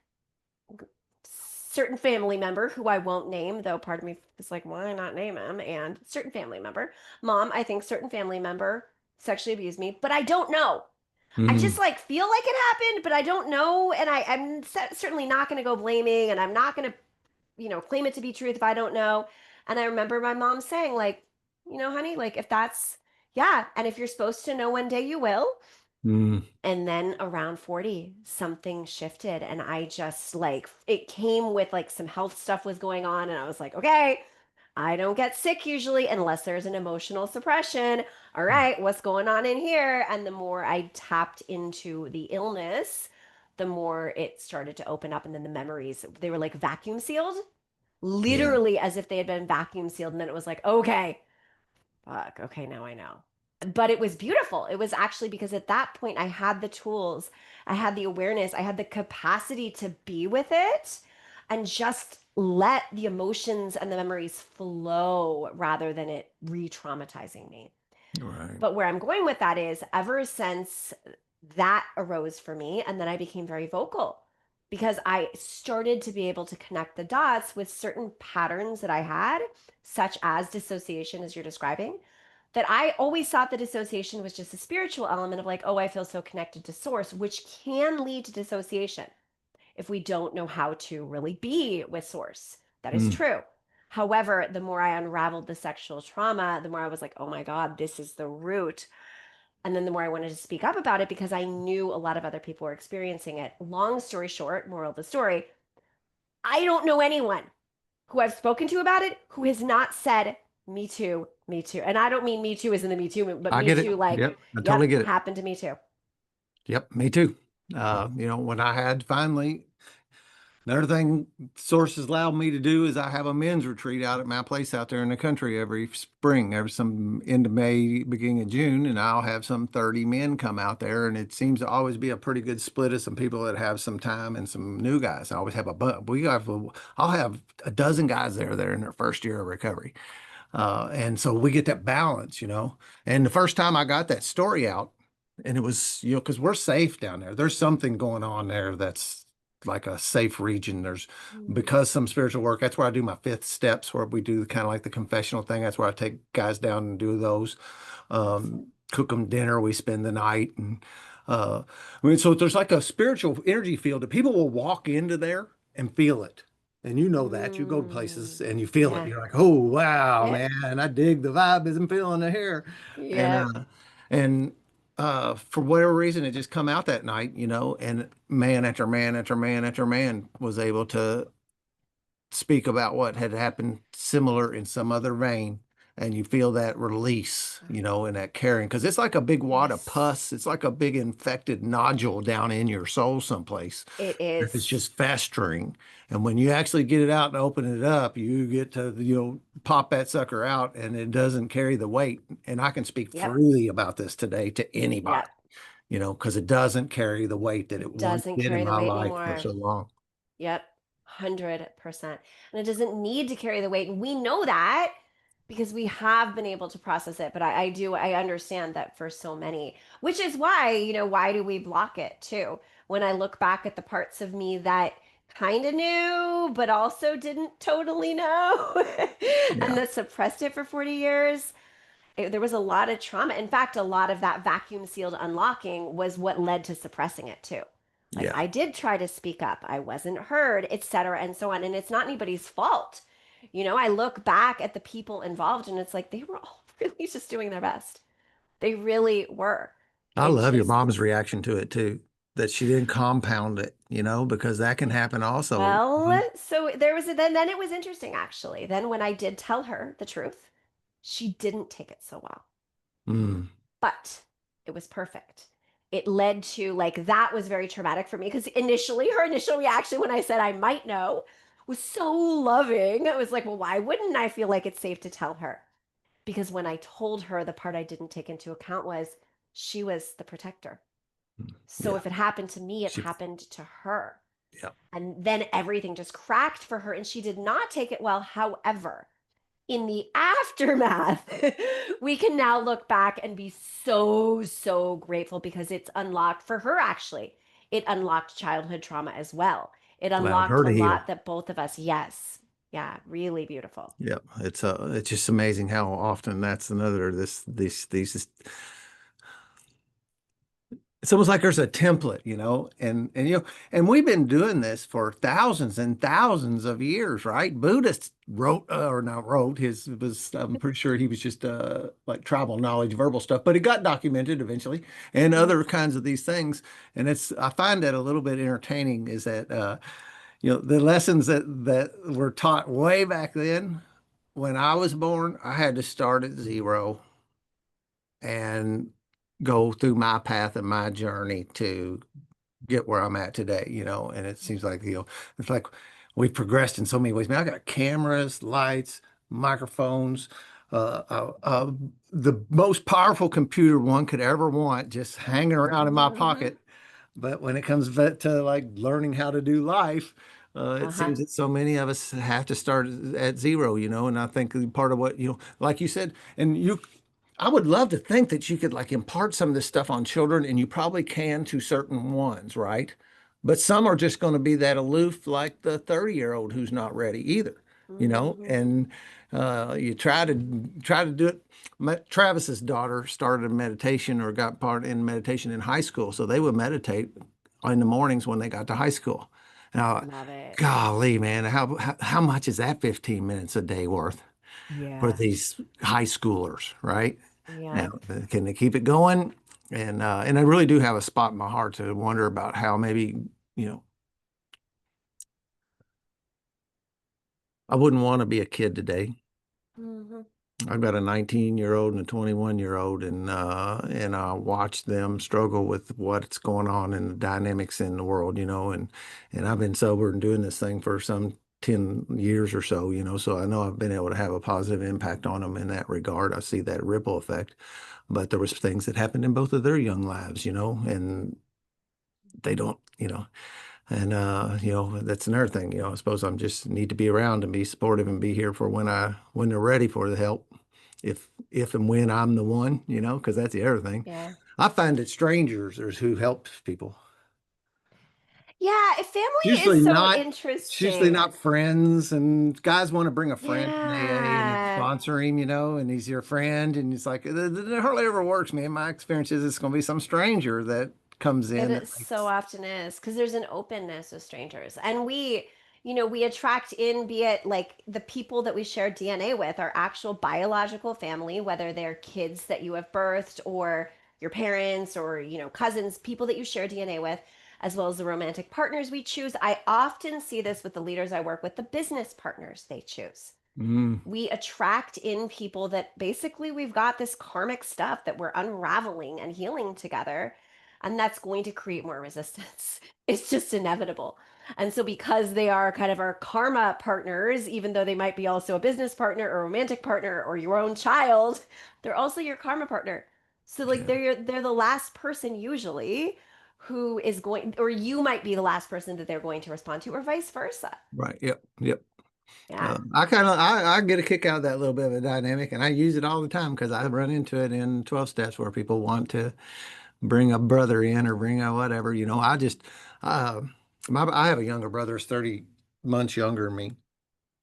certain family member who I won't name, though part of me is like, why not name him? And certain family member, Mom, I think certain family member sexually abused me, but I don't know. I just Mhm. like feel like it happened, but I don't know, and I'm certainly not going to go blaming, and I'm not going to, claim it to be truth if I don't know." And I remember my mom saying, like, honey, like if that's yeah, and if you're supposed to know one day, you will. Mm. And then around 40, something shifted, and I just like it came with like some health stuff was going on, and I was like, okay, I don't get sick usually unless there's an emotional suppression. All right, what's going on in here? And the more I tapped into the illness, the more it started to open up. And then the memories, they were like vacuum sealed, Yeah. literally as if they had been vacuum sealed. And then it was like, okay, fuck, okay, now I know. But it was beautiful. It was actually because at that point I had the tools, I had the awareness, I had the capacity to be with it and just let the emotions and the memories flow rather than it re traumatizing me. Right. But where I'm going with that is ever since that arose for me, and then I became very vocal because I started to be able to connect the dots with certain patterns that I had, such as dissociation, as you're describing. That I always thought that dissociation was just a spiritual element of like, oh, I feel so connected to source, which can lead to dissociation if we don't know how to really be with source. That is Mm. true. However, the more I unraveled the sexual trauma, the more I was like, oh my God, this is the root. And then the more I wanted to speak up about it because I knew a lot of other people were experiencing it. Long story short, moral of the story, I don't know anyone who I've spoken to about it who has not said, me too, me too. And I don't mean me too as in the me too, but I me get it. too, like, Yep. I yep, totally get it. happened to me too. Yep. Me too. When I had finally, another thing sources allowed me to do is I have a men's retreat out at my place out there in the country every spring, every some end of May, beginning of June, and I'll have some 30 men come out there, and it seems to always be a pretty good split of some people that have some time and some new guys. I always have I'll have a dozen guys there in their first year of recovery. And so we get that balance, And the first time I got that story out, and it was, because we're safe down there. There's something going on there that's like a safe region. There's Mm, because some spiritual work. That's where I do my fifth steps, where we do kind of like the confessional thing. That's where I take guys down and do those. awesome. Cook them dinner. We spend the night, and uh, so there's like a spiritual energy field that people will walk into there and feel it. And you know that you go to Mm, places and you feel it. yeah. You're like, oh wow, Yep. man, I dig the vibe as I'm feeling it here. And Yep. and for whatever reason, it just come out that night, and man after man after man after man was able to speak about what had happened similar in some other vein. And you feel that release, and that caring, because it's like a big wad of Yes, pus. It's like a big infected nodule down in your soul someplace. it It's is. just festering. And when you actually get it out and open it up, you get to, pop that sucker out and it doesn't carry the weight. And I can speak Yep, freely about this today to anybody, yep. because it doesn't carry the weight that it It once doesn't did in carry the my weight life for anymore. so long. Yep, 100%. And it doesn't need to carry the weight. And we know that because we have been able to process it. But I understand that for so many, which is why, why do we block it too? When I look back at the parts of me that kind of knew, but also didn't totally know, and Yeah. that suppressed it for 40 years, there was a lot of trauma. In fact, a lot of that vacuum sealed unlocking was what led to suppressing it too. Like Yeah. I did try to speak up, I wasn't heard, etc., and so on. And it's not anybody's fault. I look back at the people involved and it's like they were all really just doing their best. They really were. I It love your just, mom's reaction to it too, that she didn't compound it, because that can happen also. well, so there was a, then it was interesting actually. Then when I did tell her the truth, she didn't take it so well. Mm, But it was perfect. It led to like that was very traumatic for me because initially her initial reaction when I said I might know was so loving. I was like, well, why wouldn't I feel like it's safe to tell her? Because when I told her, the part I didn't take into account was she was the protector. So yeah. if it happened to me, it She, happened to her. yeah. And then everything just cracked for her and she did not take it well. However, in the aftermath, we can now look back and be so, so grateful because it's unlocked for her, actually. It unlocked childhood trauma as well. It Allowed unlocked her a to heal. lot that both of us, yes. Yeah, really beautiful. Yeah. It's just amazing how often that's another these it's almost like there's a template, and we've been doing this for thousands and thousands of years, right? Buddhists wrote or not wrote his was I'm pretty sure he was just like tribal knowledge, verbal stuff, but it got documented eventually, and Mhm. other kinds of these things. And I find that a little bit entertaining is that the lessons that were taught way back then when I was born, I had to start at zero and go through my path and my journey to get where I'm at today, and it seems like, it's like we've progressed in so many ways. Man, I got cameras, lights, microphones, uh, uh, uh, the most powerful computer one could ever want just hanging around in my Mhm. pocket. But when it comes to like learning how to do life, it Uh-huh. seems that so many of us have to start at zero, and I think part of what, like you said, and I would love to think that you could like impart some of this stuff on children, and you probably can to certain ones, right? But some are just going to be that aloof, like the 30-year-old who's not ready either, Mhm. and you try to do it. Travis's daughter started meditation or got part in meditation in high school, so they would meditate in the mornings when they got to high school. Now, Love it. golly, man, how much is that 15 minutes a day worth for Yeah. these high schoolers, right? Now, Yep. can they keep it going? And I really do have a spot in my heart to wonder about how maybe, you know, I wouldn't want to be a kid today. Mhm. I've got a 19-year-old and a 21-year-old, and I watch them struggle with what's going on in the dynamics in the world, and I've been sober and doing this thing for some 10 years or so, so I know I've been able to have a positive impact on them in that regard. I see that ripple effect, but there was things that happened in both of their young lives, and they don't, and that's another thing, I suppose I'm just need to be around and be supportive and be here for when they're ready for the help, if and when I'm the one, because that's the other thing. Yeah. I find that strangers is who helps people. Yeah, It's family is usually so not it's usually interesting. not friends, and guys want to bring a friend in AA and Yeah. sponsor him, and he's your friend, and it's like it hardly ever works, man. My experience is it's going to be some stranger that comes It in that is so makes. often is because there's an openness with strangers. And we attract in, be it like the people that we share DNA with, our actual biological family, whether they're kids that you have birthed or your parents or, cousins, people that you share DNA with, as well as the romantic partners we choose. I often see this with the leaders I work with, the business partners they choose. Mm, We attract in people that basically we've got this karmic stuff that we're unraveling and healing together. And that's going to create more resistance. It's just inevitable. And so, because they are kind of our karma partners, even though they might be also a business partner or a romantic partner or your own child, they're also your karma partner. So, like, yeah, they're the last person usually who is going, or you might be the last person that they're going to respond to, or vice versa. right. Yep. Yep. Yeah. I get a kick out of that little bit of a dynamic, and I use it all the time because I run into it in 12 steps where people want to bring a brother in or bring a whatever. Uh, I have a younger brother, is 30 months younger than me,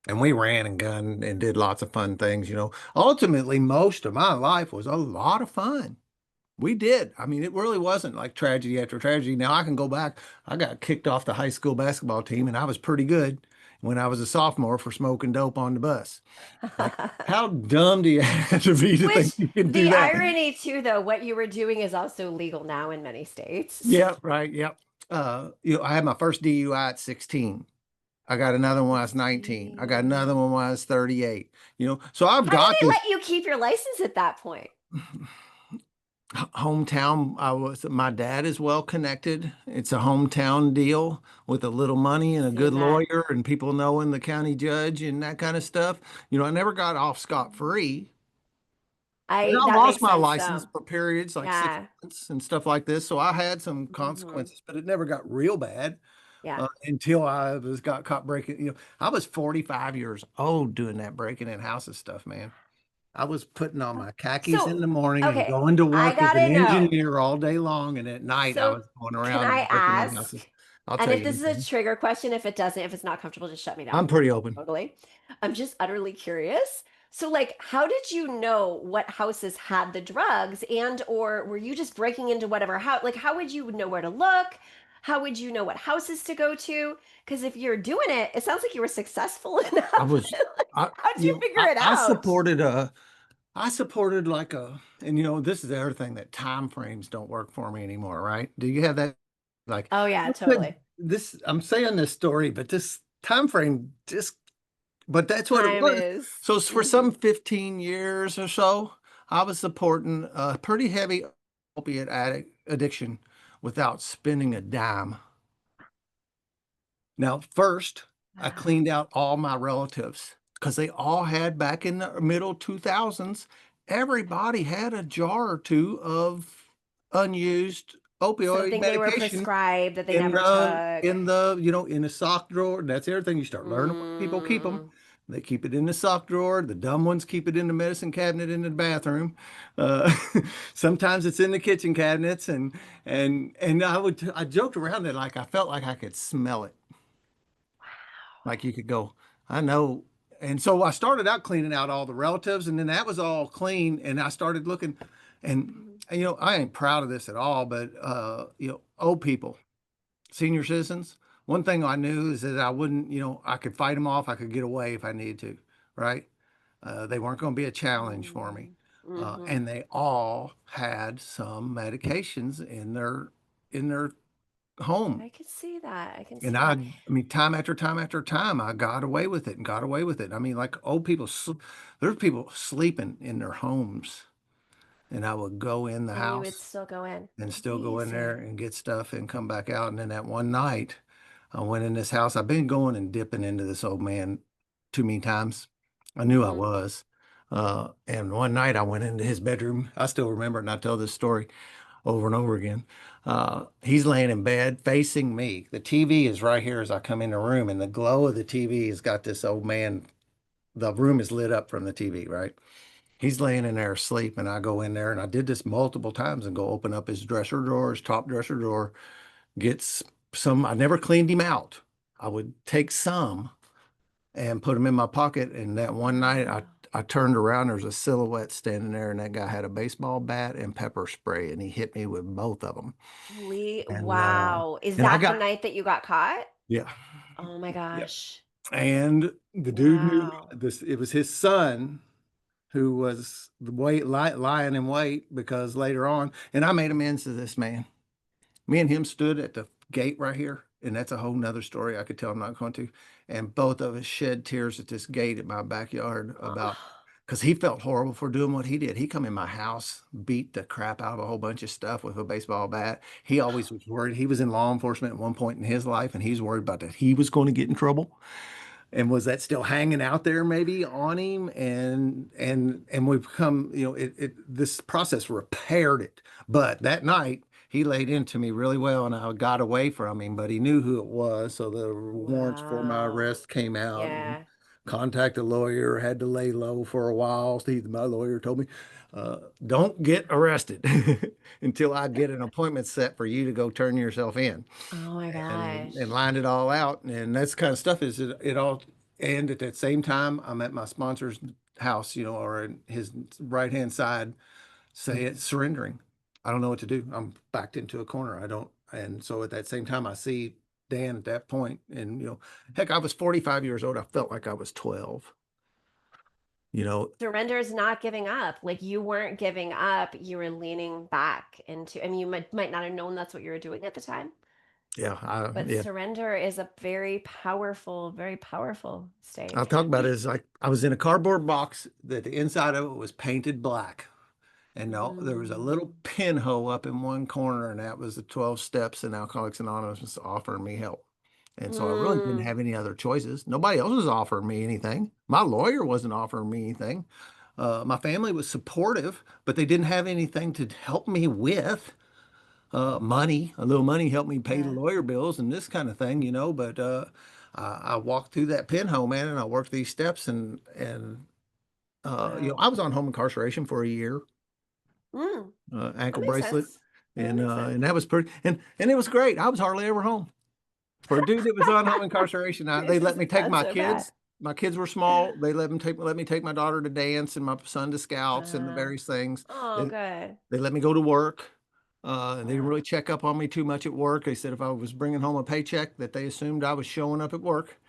and we ran and gunned and did lots of fun things. Ultimately, most of my life was a lot of fun. We did. I mean, it really wasn't like tragedy after tragedy. Now I can go back. I got kicked off the high school basketball team, and I was pretty good when I was a sophomore for smoking dope on the bus. Like, how dumb do you have to be to think Which, you can do the that? irony too, though, what you were doing is also legal now in many states. Yeah, right. Yep. I had my first DUI at 16. I got another one when I was 19. I got 16. another one when I was 38. So I've How did got they this let you keep your license at that point? hometown. My dad is well connected. It's a hometown deal with a little money and a good Seen that. lawyer and people knowing the county judge and that kind of stuff. I never got off scot-free. And I I that lost makes my sense license though. for periods like six Yeah. months and stuff like this. So I had some Hmm. consequences, but it never got real bad Yeah. until got caught breaking. I was 45 years old doing that breaking in houses stuff, man. I was putting on my khakis in So, the morning and okay, going to I work as an gotta know. engineer all day long. And at night, I So, was going can around I breaking in houses. ask? I'll And tell if you this is a anything. trigger question, if it doesn't, if it's not comfortable, just shut me down. I'm pretty open. Totally. I'm just utterly curious. So, like, how did you know what houses had the drugs, and or were you just breaking into whatever house? Like, how would you know where to look? How would you know what houses to go to? Because if you're doing it, it sounds like you were successful I enough. was, I, How'd you figure it I out? supported like and this is the other thing that time frames don't work for me anymore, right? Do you have that? Like, Oh yeah, totally. I'm saying this story, but this time frame just, but that's what it Time was. is. So for some Mhm. 15 years or so, I was supporting a pretty heavy opiate addiction without spending a dime. Now, first, I Wow. cleaned out all my relatives because they all had back in the middle 2000s, everybody had a jar or two of unused opioid Something they were medication prescribed that they in never the took. in the in a sock drawer. That's the other thing. You start learning where people keep them. Mm. They keep it in the sock drawer. The dumb ones keep it in the medicine cabinet in the bathroom. Uh, Sometimes it's in the kitchen cabinets, and I joked around that like I felt like I could smell it. Like you could go, I know. And so I started out cleaning out all the relatives, and then that was all clean. And I started looking, Mhm. and I ain't proud of this at all, but old people, senior citizens. One thing I knew is that I wouldn't, I could fight them off. I could get away if I needed to, right? They weren't going to be a challenge for me, Mm-hmm. and they all had some medications in their home. I can see that. I can And see that. I mean, time after time after time, I got away with it and got away with it. I mean, like old people, there's people sleeping in their homes, and I would go in the And you would house still go in. and still go in there Amazing. and get stuff and come back out. And then that one night, I went in this house. I've been going and dipping into this old man too many times. I knew I Mm-hmm. was. And one night I went into his bedroom. I still remember it, and I tell this story over and over again. He's laying in bed facing me. The TV is right here as I come in the room, and the glow of the TV has got this old man. The room is lit up from the TV, right? He's laying in there asleep, and I go in there, and I did this multiple times and go open up his dresser drawer, his top dresser drawer, gets some. I never cleaned him out. I would take some and put them in my pocket. And that one night, Wow. I turned around. There's a silhouette standing there, and that guy had a baseball bat and pepper spray, and he hit me with both of them. Holy And wow. Is I that the got night that you got caught? yeah, Oh my yeah. gosh. And the dude knew Wow. this. It was his son who was the lying in wait because later on, and I made amends to this man. Me and him stood at the gate right here, and that's a whole nother story I could tell. I'm not going to. And both of us shed tears at this gate at my backyard about Oh, because he felt horrible for doing what he did. He come in my house, beat the crap out of a whole bunch of stuff with a baseball bat. He always was worried. He was in law enforcement at one point in his life, and he's worried about that he was going to get in trouble. And was that still hanging out there maybe on him? And we've come, this process repaired it. But that night he laid into me really well and I got away from him, but he knew who it was. So the warrants for my wow. arrest came out and Yeah. contacted a lawyer, had to lay low for a while. Steve, my lawyer told me, don't get arrested until I get an appointment set for you to go turn yourself in Oh my and gosh. lined it all out. And that's kind of stuff is it all. And at that same time, I'm at my sponsor's house, or in his right hand side, say it surrendering. I don't know what to do. I'm backed into a corner. I don't. And so at that same time, I see Dan at that point, and heck, I was 45 years old. I felt like I was 12. You know, Surrender is not giving up. Like you weren't giving up, you were leaning back into, I mean, you might not have known that's what you were doing at the time, yeah, but yeah. surrender is a very powerful I'll state. talk about it You, as like I was in a cardboard box that the inside of it was painted black. And no, there was a little mm, pinhole up in one corner, and that was the 12 steps, and Alcoholics Anonymous was offering me help. And so I really didn't mm, have any other choices. Nobody else was offering me anything. My lawyer wasn't offering me anything. My family was supportive, but they didn't have anything to help me with. Money, a little money helped me pay the yeah. lawyer bills and this kind of thing, But I walked through that pinhole, man, and I worked these steps, and Wow. I was on home incarceration for a year, Mm, that ankle makes bracelet, sense. That and makes uh, sense. and that was pretty, and it was great. I was hardly ever home. For a dude that was on home incarceration, they This let me isn't take bad my so bad. kids. My kids were small. They let me take my daughter to dance and my son to scouts and the Wow. various things. Oh, They good. they let me go to work. And they didn't really Wow. check up on me too much at work. They said if I was bringing home a paycheck, that they assumed I was showing up at work.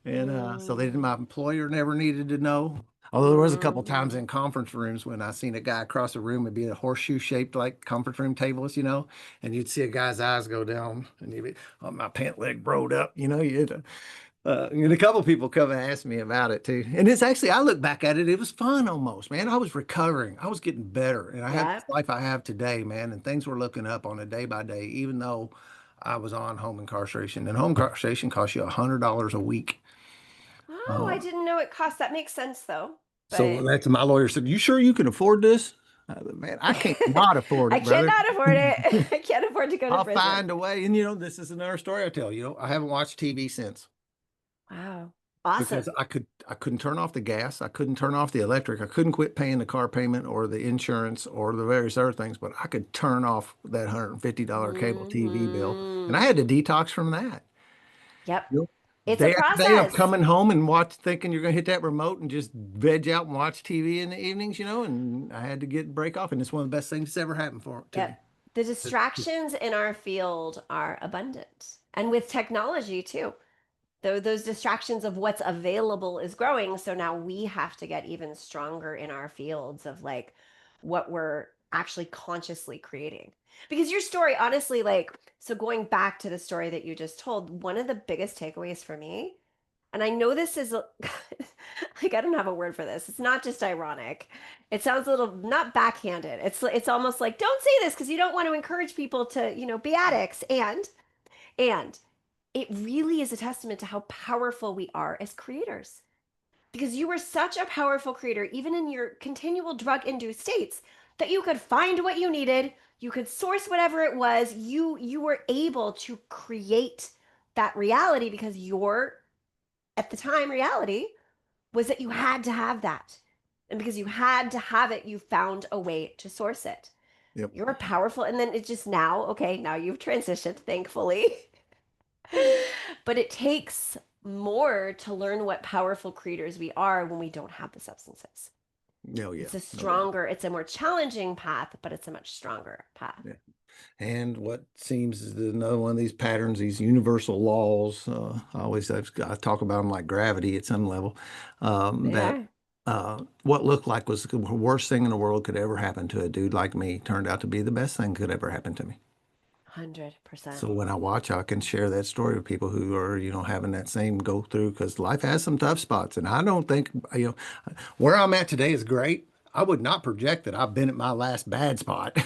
And so they didn't, Mm, my employer never needed to know. Although there was a couple times mm, in conference rooms when I seen a guy across the room, it'd be a horseshoe shaped like conference room tables, and you'd see a guy's eyes go down and you'd be, oh, my pant leg broke up, and a couple people come and ask me about it too. And it's actually, I look back at it, it was fun almost, man. I was recovering. I was getting better. And I had this yep. life I have today, man. And things were looking up on a day by day, even though I was on home incarceration. And home incarceration costs you $100 a week. Oh, I Uh, didn't know it cost. That makes sense though. so But that's my lawyer said, you sure you can afford this? Man, I can't not afford I it, brother. cannot afford it. I can't afford to go to I'll prison. find a way. And this is another story I tell you. I haven't watched TV since. Wow. Because Awesome. I couldn't turn off the gas, I couldn't turn off the electric, I couldn't quit paying the car payment or the insurance or the various other things, but I could turn off that $150 cable TV bill. And I Hmm. had to detox from that. Yep. You know, It's a day after day of process. coming home and watch thinking you're gonna hit that remote and just veg out and watch TV in the evenings, and I had to break off. And it's one of the best things that's ever happened to me. Yep. The distractions in our field are abundant. And with technology too. Though those distractions of what's available is growing, so now we have to get even stronger in our fields of like what we're actually consciously creating. Because your story, honestly, like, so going back to the story that you just told, one of the biggest takeaways for me, and I know this is like I don't have a word for this. It's not just ironic. It sounds a little not backhanded. It's almost like don't say this because you don't want to encourage people to, be addicts and it really is a testament to how powerful we are as creators. Because you were such a powerful creator, even in your continual drug induced states, that you could find what you needed, you could source whatever it was, you were able to create that reality because your at the time reality was that you had to have that. And because you had to have it, you found a way to source it. Yep. You're powerful. And then it's just now, okay, now you've transitioned, thankfully. But it takes more to learn what powerful creators we are when we don't have the substances. No, yeah, It's a no doubt. stronger, it's a more challenging path, but it's a much stronger path. Yeah. And what seems is another one of these patterns, these universal laws. I talk about them like gravity at some level. They That are. what looked like was the worst thing in the world could ever happen to a dude like me turned out to be the best thing could ever happen to me. 100%. So when I watch, I can share that story with people who are, having that same go through because life has some tough spots. And I don't think, where I'm at today is great. I would not project that I've been at my last bad spot.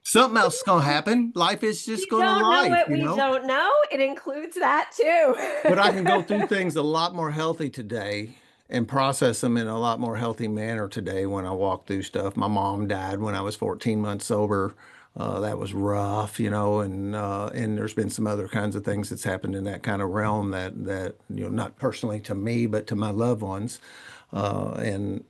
Something else is going to happen. Life is just We going to don't know life, what we don't know. It includes that too. But I can go through things a lot more healthy today and process them in a lot more healthy manner today when I walk through stuff. My mom died when I was 14 months sober. That was rough, and there's been some other kinds of things that's happened in that kind of realm that not personally to me, but to my loved ones. And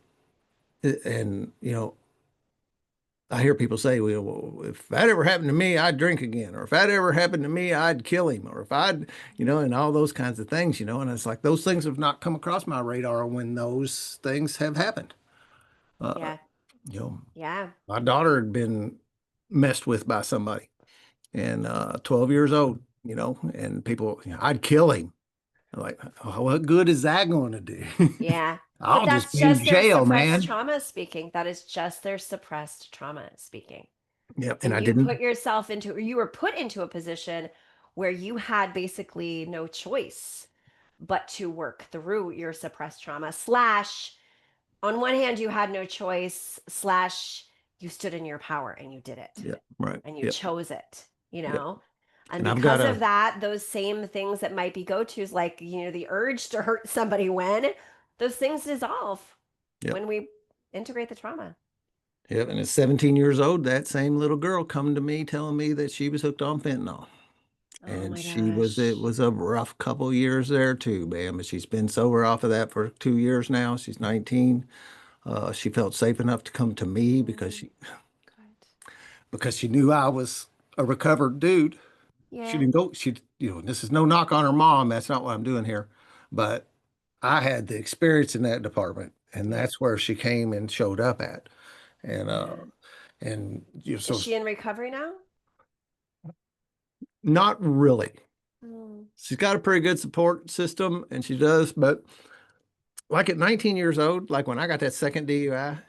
I hear people say, well, if that ever happened to me, I'd drink again, or if that ever happened to me, I'd kill him, or if and all those kinds of things, and it's like those things have not come across my radar when those things have happened. Uh, Yeah. you know, Yeah. my daughter had been messed with by somebody and 12 years old, and people, I'd kill him. I'm like, oh, what good is that going to do? Yeah. But I'll just that's be in just their jail, suppressed man. trauma speaking. That is just their suppressed trauma speaking. Yeah, and And I you put didn't. yourself into, or you were put into a position where you had basically no choice but to work through your suppressed trauma. Slash, on one hand, you had no choice, slash, you stood in your power and you did it Yeah, right. and you Yep. chose it, you Yep. know? And And I've got because of a that, those same things that might be go tos, like, the urge to hurt somebody those things dissolve Yep. when we integrate the trauma. Yep, and at 17 years old, that same little girl come to me telling me that she was hooked on fentanyl. Oh And my it gosh. was a rough couple years there too, man. But she's been sober off of that for 2 years now. She's 19. She felt safe enough to come to me Mm, good. because she knew I was a recovered dude. She Yeah. didn't go, this is no knock on her mom. That's not what I'm doing here. But I had the experience in that department, and Yeah. that's where she came and showed up at. And Yeah. Is so she in recovery now? not really. Mm, She's got a pretty good support system, and she does. But like at 19 years old, like when I got that second DUI,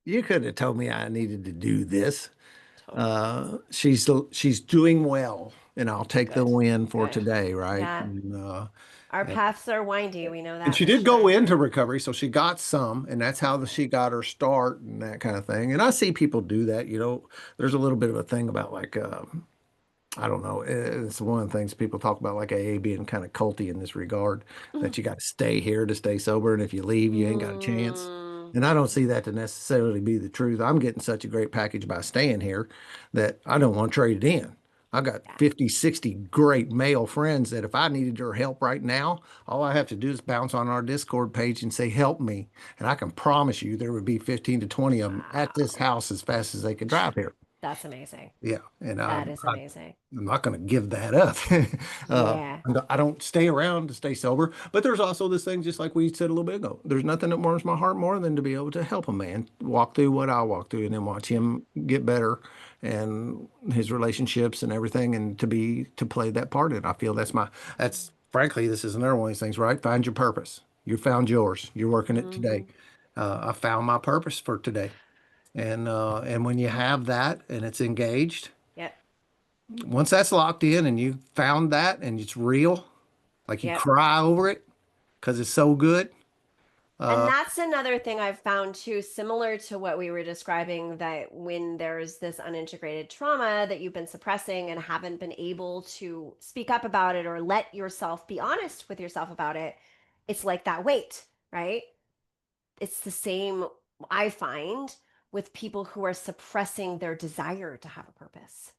you could have told me I needed to do this. totally. She's doing well, and I'll take the Good. win for Good. today, right? Yeah. Our And, paths are windy. We know and that she for did go sure. into recovery, so she got some, and that's how Good. she got her start and that kind of thing. And I see people do that. There's a little bit of a thing about like I don't know. It's one of the things people talk about, like AA being kind of culty in this regard, Mm. that you got to stay here to stay sober, and if you leave, you ain't got a chance. And I don't Mhm. see that to necessarily be the truth. I'm getting such a great package by staying here that I don't want to trade it in. I've got Yeah. 50, 60 great male friends that if I needed their help right now, all I have to do is bounce on our Discord page and say, help me. And I can promise you there would be 15 to 20 of them at this Wow. house as fast as they could drive here. That's amazing. Yeah, and That is I amazing. I'm not going to give that up. Yeah. I don't stay around to stay sober, but there's also this thing, just like we said a little bit ago. There's nothing that warms my heart more than to be able to help a man walk through what I walk through and then watch Yeah. him get better and his relationships and everything, and to play that part in. I feel that's frankly, this is another one of these things, right? Find your purpose. You found yours. You're working it today. Hmm. I found my purpose for today. And when you have that and it's engaged, Yep. once that's locked in and you found that and it's real, like you Yep. cry over it because it's so good. And Uh, that's another thing I've found too, similar to what we were describing, that when there's this unintegrated trauma that you've been suppressing and haven't been able to speak up about it or let yourself be honest with yourself about it, it's like that weight, right? It's the same, I find, with people who are suppressing their desire to have a purpose.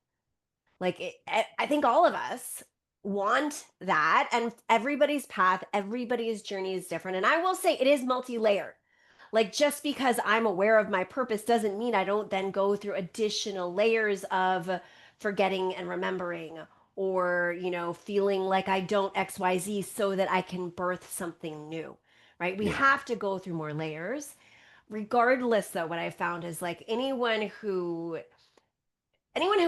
I think all of us want that, and everybody's path, everybody's journey is different. And I will say it is multi-layered. Like, just because I'm aware of my purpose doesn't mean I don't then go through additional layers of forgetting and remembering, or, feeling like I don't XYZ so that I can birth something new. Right? We yeah, have to go through more layers. Regardless, though, what I found is like anyone who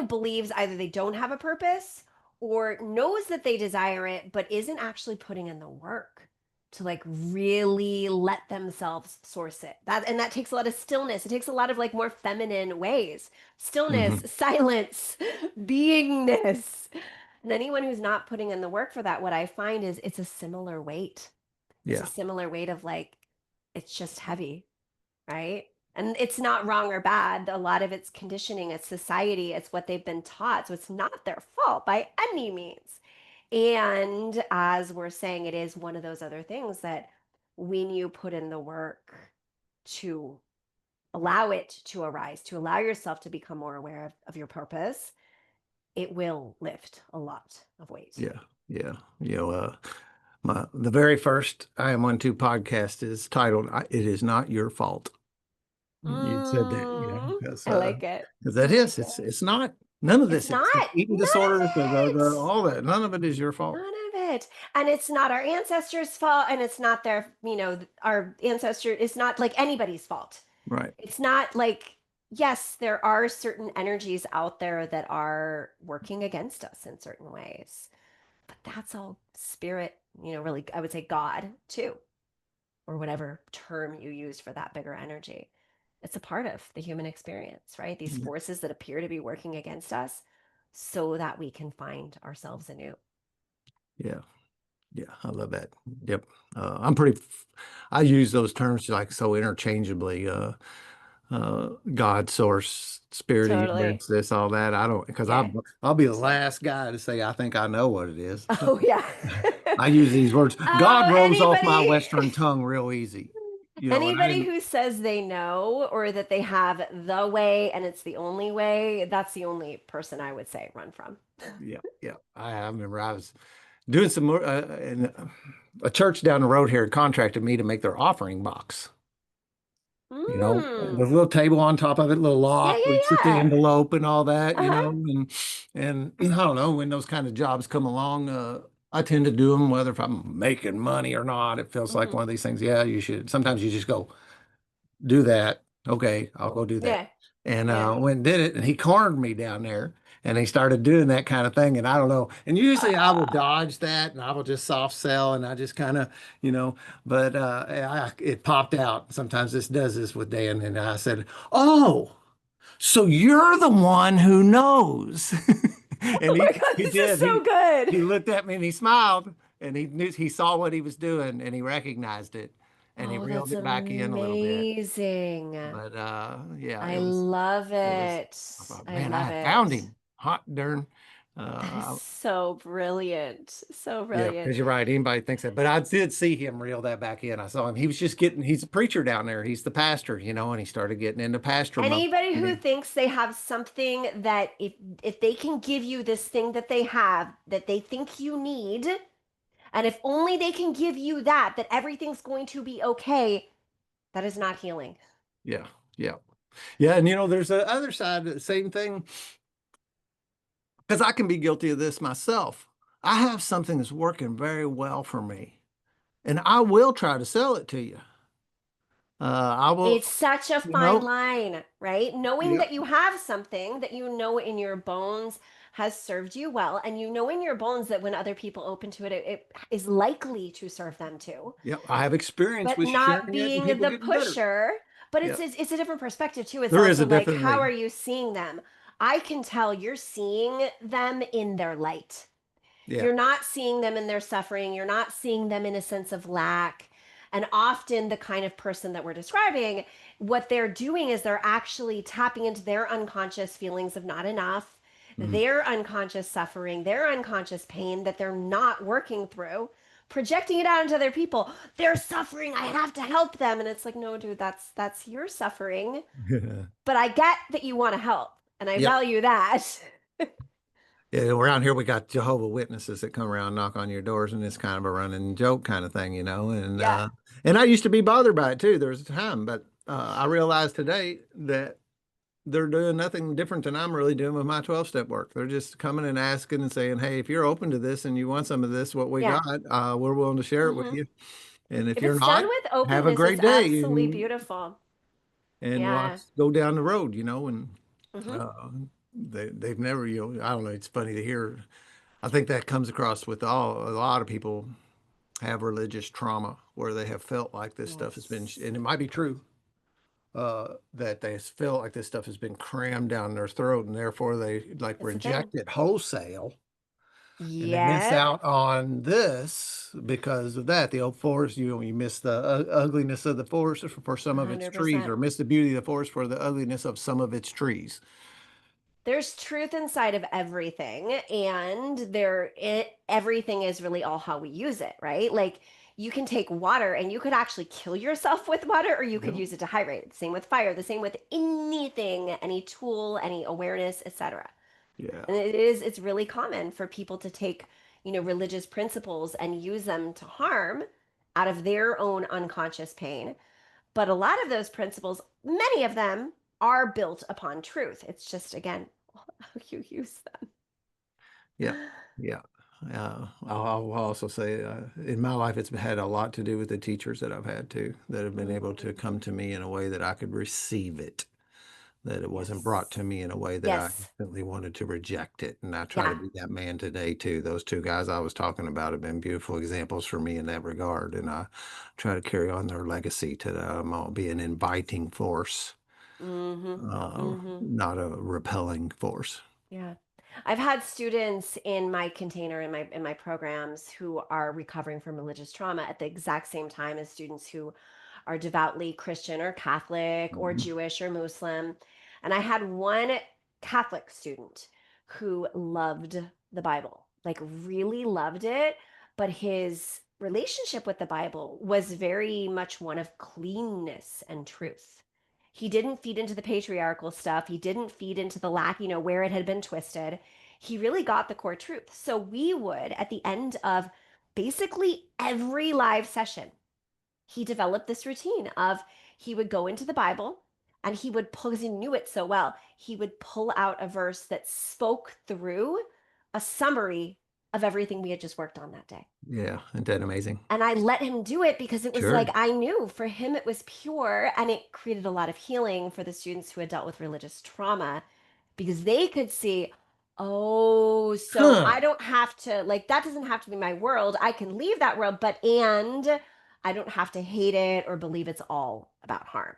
believes either they don't have a purpose or knows that they desire it but isn't actually putting in the work, to like really let themselves source it. That takes a lot of stillness. It takes a lot of like more feminine ways. Stillness, Hmm. silence, beingness. And anyone who's not putting in the work for that, what I find is it's a similar weight. It's a Yeah. similar weight of like it's just heavy, right? And it's not wrong or bad. A lot of it's conditioning, it's society, it's what they've been taught. So it's not their fault by any means. And as we're saying, it is one of those other things that when you put in the work to allow it to arise, to allow yourself to become more aware of your purpose, it will lift a lot of weight. Yeah. Yeah. The very first I Am One Two podcast is titled "It Is Not Your Fault." You said that, because I like it. I that like is, it. it's not, none of It's this not. is the eating None disorders, of it. all that, none of it is your fault. None of it. And it's not our ancestors' fault, and it's not their, our ancestor, it's not like anybody's fault. Right. It's not like, yes, there are certain energies out there that are working against us in certain ways, but that's all spirit, really, I would say God too, or whatever term you use for that bigger energy. It's a part of the human experience, right? These forces that appear to be working against us so that we can find ourselves anew. Yeah. Yeah. I love that. Yep. I'm pretty, I use those terms like so interchangeably. God, source, spirit, Totally. universe, this, all that. I don't, because Yeah. I'll be the last guy to say I think I know what it is. Oh, yeah. I use these words. God Oh, rolls off my Western tongue real easy, and I anybody didn't. who says they know or that they have the way and it's the only way, that's the only person I would say run from. Yeah, yeah. I remember I was doing some more, and a church down the road here had contracted me to make their offering box. The Mm. little table on top of it, little Yeah, lock, where you sit the yeah, envelope and all that, yeah. Uh-huh. and I don't know when those kind of jobs come along. I tend to do them whether if I'm making money or not. It feels like Hmm. one of these things. Yeah, you should. Sometimes you just go do that. Okay, I'll go do that. Yeah, And yeah. went and did it, and he cornered me down there, and he started doing that kind of thing. And I don't know. And usually I will Uh, dodge that, and I will just soft sell, and I just kind of, you know. But it popped out. Sometimes this does this with Dan, and I said, "Oh, so you're the one who knows." And oh my God, he this is did. so good. He looked at me and he smiled, and he saw what he was doing, and he recognized it, and he Oh, reeled that's it back in a little bit. amazing. But yeah, I love it was, it. I thought, I man, I love had found it. him. Hot darn. That is Uh, so brilliant. So yeah, brilliant. because you're right. Anybody thinks that. But I did see him reel that back in. I saw him. He was just getting, he's a preacher down there. He's the pastor, and he started getting into pastor mode. Anybody who thinks they have something that if they can give you this thing that they have that they think you need, and if only they can give you that, that everything's going to be okay, that is not healing. Yeah, yeah. Yeah, and there's the other side of the same thing, because I can be guilty of this myself. I have something that's working very well for me, and I will try to sell it to you. I will, It's such a you fine know, line, right? Knowing yeah, that you have something that you know in your bones has served you well, and you know in your bones that when other people open to it, it is likely to serve them too. yeah. I have experience But with not sharing it and being people the getting better. pusher. But Yeah, it's a different perspective too. It's there is also a like, different how way. are you seeing them? I can tell you're seeing them in their light. Yeah. You're not seeing them in their suffering. You're not seeing them in a sense of lack. And often, the kind of person that we're describing, what they're doing is they're actually tapping into their unconscious feelings of not enough, Mhm. their unconscious suffering, their unconscious pain that they're not working through, projecting it out into other people. They're suffering. I have to help them. And it's like, no, dude, that's your suffering. But I get that you want to help, and I Yep. value that. Yeah, around here we got Jehovah Witnesses that come around, knock on your doors, and it's kind of a running joke kind of thing, Yeah. And I used to be bothered by it too. There was a time, but I realized today that they're doing nothing different than I'm really doing with my 12-step work. They're just coming and asking and saying, "Hey, if you're open to this and you want some of this, what we Yeah. got, we're willing to share it with Hmm. you. And if If you're it's done not, with have a openness, great it's day absolutely beautiful. and watch Yeah. go down the road, and Hmm. uh, they've never, I don't know. It's funny to hear. I think that comes across with a lot of people. have religious trauma where they have felt like this stuff has been, Yes. and it might be true, that they feel like this stuff has been crammed down their throat and therefore they like That's the thing. reject it wholesale and they miss Yeah. out on this because of that. The old forest, you miss the ugliness of the forest for some of its trees, 100%. or miss the beauty of the forest for the ugliness of some of its trees. There's truth inside of everything, and everything is really all how we use it, right? Like you can take water and you could actually kill yourself with water, or you could Yeah. use it to hydrate. Same with fire, the same with anything, any tool, any awareness, etc. Yeah. And it's really common for people to take, religious principles and use them to harm out of their own unconscious pain. But a lot of those principles, many of them, are built upon truth. It's just, again, how you use Yeah. them. Yeah. I'll also say, in my life, it's had a lot to do with the teachers that I've had too, that have been able to Mhm. come to me in a way that I could receive it, that it wasn't brought Yes. to me in a way that I Yes. instantly wanted to reject it. And I try to Yeah. be that man today too. Those two guys I was talking about have been beautiful examples for me in that regard. And I try to carry on their legacy to be an inviting force, Mm-hmm. Mm-hmm. not a repelling force. Yeah. I've had students in my container in my programs who are recovering from religious trauma at the exact same time as students who are devoutly Christian or Catholic or Mhm. Jewish or Muslim. And I had one Catholic student who loved the Bible, like really loved it, but his relationship with the Bible was very much one of cleanness and truth. He didn't feed into the patriarchal stuff. He didn't feed into the lack, where it had been twisted. He really got the core truth. So we would, at the end of basically every live session, he developed this routine of he would go into the Bible and he would pull, because he knew it so well, he would pull out a verse that spoke through a summary of everything we had just worked on that day. Yeah. Isn't that amazing? And I let him do it because it was like Sure. I knew for him it was pure, and it created a lot of healing for the students who had dealt with religious trauma because they could see, oh, so Huh. I don't have to, like, that doesn't have to be my world. I can leave that world, and I don't have to hate it or believe it's all about harm.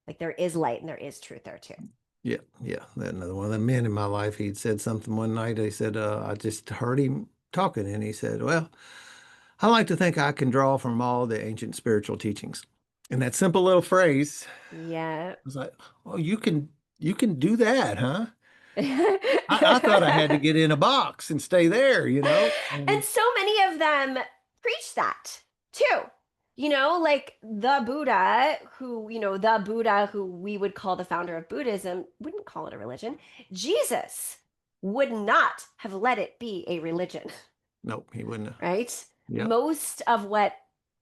Like, there is light and there is truth there too. Yeah, yeah. That another one of the men in my life, he'd said something one night. He said, I just heard him talking, and he said, well, I like to think I can draw from all the ancient spiritual teachings. And that simple little phrase, Yeah. I was like, oh, you can do that, huh? I thought I had to get in a box and stay there, you know? And And so many of them preach that too. Like the Buddha, who we would call the founder of Buddhism, wouldn't call it a religion. Jesus would not have let it be a religion, nope, he wouldn't have. right? Yep, Most of what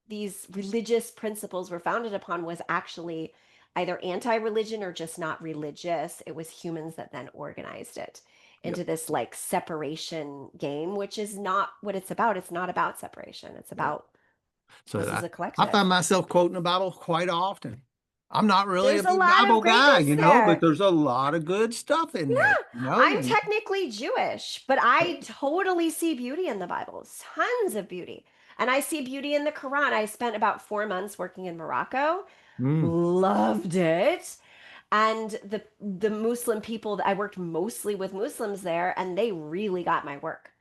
these religious principles were founded upon was actually either anti-religion or just not religious. It was humans that then organized it yep, into this like separation game, which is not what it's about. It's not about separation. It's yep. about So us as a I collective. find myself quoting the Bible quite often. I'm not really a There's a big lot Bible of guy, greatness but there. there's a lot of good stuff in there, I'm and technically Jewish, but I totally see beauty in the Bible, tons of beauty. And I see beauty in the Quran. I spent about 4 months working in Morocco, mm, loved it. And the Muslim people that I worked mostly with Muslims there, and they really got my work.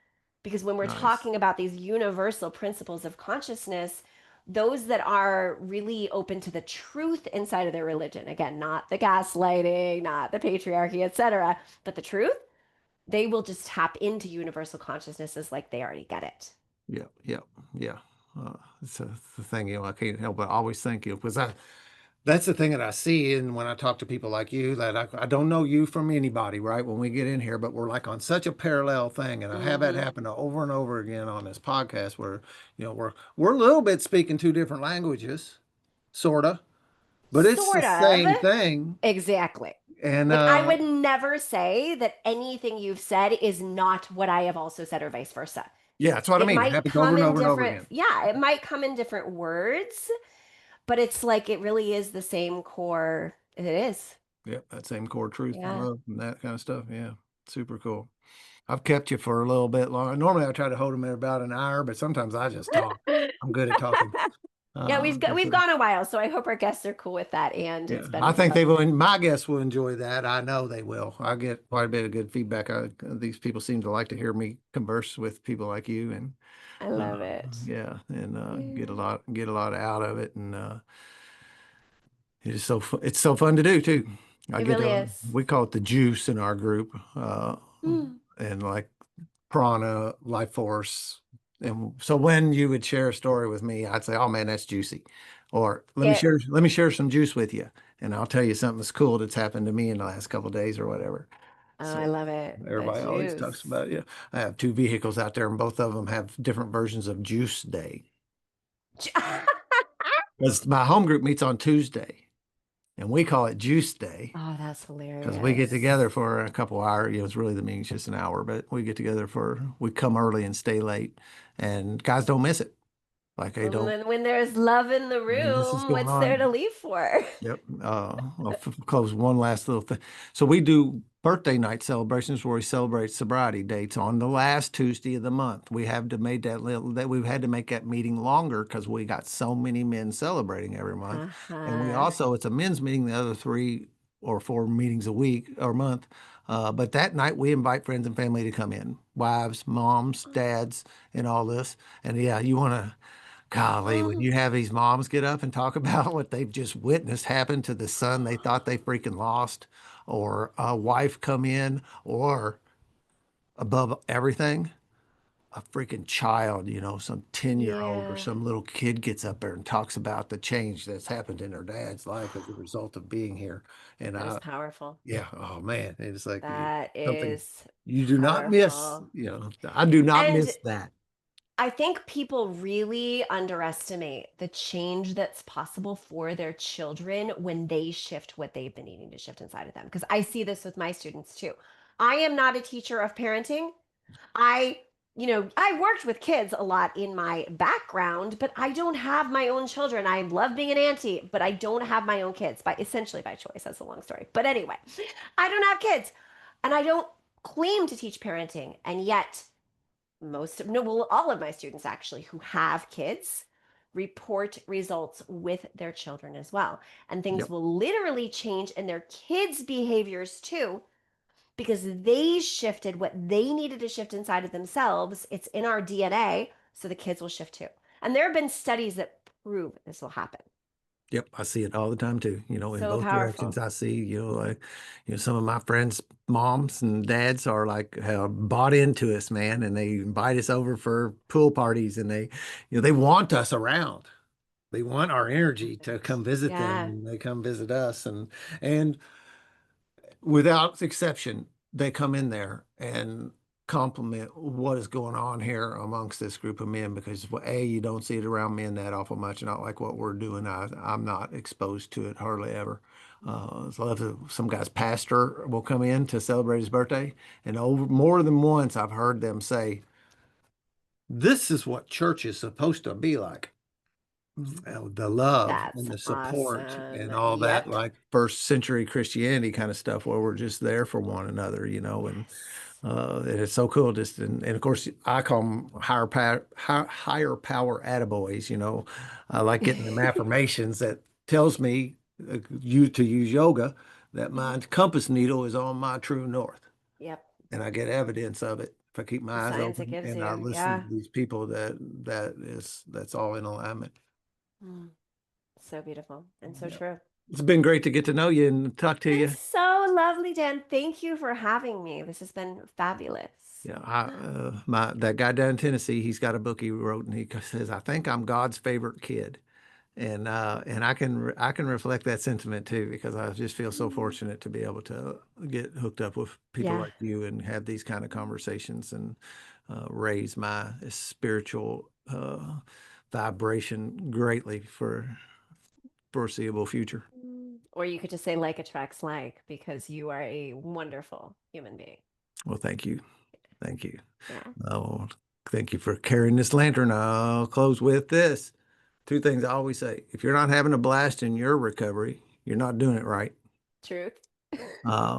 Because when we're nice. talking about these universal principles of consciousness, those that are really open to the truth inside of their religion, again, not the gaslighting, not the patriarchy, etc., but the truth, they will just tap into universal consciousnesses like they already get it. Yeah, yeah, yeah. It's the thing, I can't help but always think, because that's the thing that I see. And when I talk to people like you, that I don't know you from anybody, right? When we get in here, but we're like on such a parallel thing. And I have that Mm-hmm. happen over and over again on this podcast where, we're a little bit speaking two different languages, sort of, but it's the Sort of. same thing. Exactly. And Like, I would never say that anything you've said is not what I have also said, or vice versa. yeah, that's what I It mean. It might happens over come and in over and over different, again. yeah, it might come in different words, but it's like it really is the same core. It is. Yep, that same core truth and Yeah. love and that kind of stuff. Yeah, super cool. I've kept you for a little bit longer. Normally, I try to hold them at about an hour, but sometimes I just talk. I'm good at talking. Yeah, Yes, we've sir. gone a while, so I hope our guests are cool with that. And Yeah, it's been I think a they will. And my guests will enjoy that. I know they will. I get quite a bit of good feedback. These people seem to like to hear me converse with people like you, and I uh, love it. yeah, and Yeah. get a lot out of it, and it's so fun to do too. I It get really a is. We call it the juice in our group, Mm. and like prana, life force. And so when you would share a story with me, I'd say, "Oh man, that's juicy," or It, let me share some juice with you, and I'll tell you something that's cool that's happened to me in the last couple of days or whatever. oh, So I love it. The everybody always talks juice. about it. Yeah, I have two vehicles out there, and both of them have different versions of Juice Day. Because my home group meets on Tuesday, and we call it Juice Day. Oh, that's Because we get hilarious. together for a couple hours. It's really the meeting's just an hour, but we get together we come early and stay late, and guys don't miss it. Like they And don't, then when there's love in the when this is room, going what's there to on. leave for? Yep. I'll close one last little thing. So we do birthday night celebrations where we celebrate sobriety dates on the last Tuesday of the month. We have to make that we've had to make that meeting longer because we got so many men celebrating every month. And we Uh-huh. also, it's a men's meeting the other 3 or 4 meetings a week or month. But that night we invite friends and family to come in, wives, moms, dads, and all this. And yeah, you want to Golly, when Mm. you have these moms get up and talk about what they've just witnessed happen to the son they thought they freaking lost, or a wife come in, or above everything, a freaking child, some 10-year-old or Yeah, some little kid gets up there and talks about the change that's happened in their dad's life as a result of being here. And that is powerful. yeah, oh man, it's like That something is you do not miss. powerful. I do not And miss that. I think people really underestimate the change that's possible for their children when they shift what they've been needing to shift inside of them. Because I see this with my students too. I am not a teacher of parenting. I, I worked with kids a lot in my background, but I don't have my own children. I love being an auntie, but I don't have my own kids by essentially by choice. That's a long story. But anyway, I don't have kids and I don't claim to teach parenting. And yet, no, well, all of my students actually who have kids report results with their children as well. And things Yep. will literally change in their kids' behaviors too because they shifted what they needed to shift inside of themselves. It's in our DNA, so the kids will shift too. And there have been studies that prove this will happen. Yep, I see it all the time too. In So both directions. powerful. I see, like, some of my friends' moms and dads are like have bought into us, man, and they invite us over for pool parties, and they want us around. They want our Love energy to it. come visit them, Yeah. and they come visit us, and without exception, they come in there and compliment what is going on here amongst this group of men because well, A, you don't see it around men that awful much, not like what we're doing. I'm not exposed to it hardly ever. Some guy's pastor will come in to celebrate his birthday, and over more than once I've heard them say, "This is what church is supposed to be like." The love and That's the support awesome. and all that, Yep. like first century Christianity kind of stuff, where we're just there for one another, Yes. and it's so cool. Just and of course, I call them higher power attaboys. I like getting them affirmations that tells me you to use yoga that my compass needle is on my true north, Yep. and I get evidence of it if I keep The my eyes science it open gives and I you. listen to Yeah. these people that's all in alignment. Mm. So beautiful and so Yeah. true. It's been great to get to know you and talk to It's you. so lovely, Dan. Thank you for having me. This has been fabulous. Yeah, my that guy down in Tennessee, he's got a book he wrote, and he says, "I think I'm God's favorite kid," and I can reflect that sentiment too because I just feel so Mm. fortunate to be able to get hooked up with people Yeah. like you and have these kind of conversations and raise my spiritual vibration greatly for foreseeable future. Or you could just say like attracts like because you are a wonderful human being. Well, thank you. Thank you. Yeah. Oh, thank you for carrying this lantern. I'll close with this. Two things I always say. If you're not having a blast in your recovery, you're not doing it right. Truth.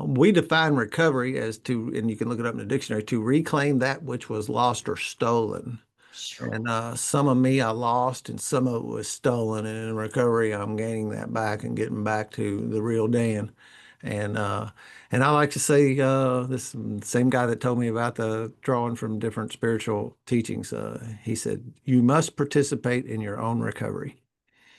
We define recovery as to, and you can look it up in the dictionary, to reclaim that which was lost or stolen. And some of me I lost, and some of it was stolen. And in recovery, I'm gaining that back and getting back to the real Dan. And uh, and I like to say this same guy that told me about the drawing from different spiritual teachings. He said, "You must participate in your own recovery."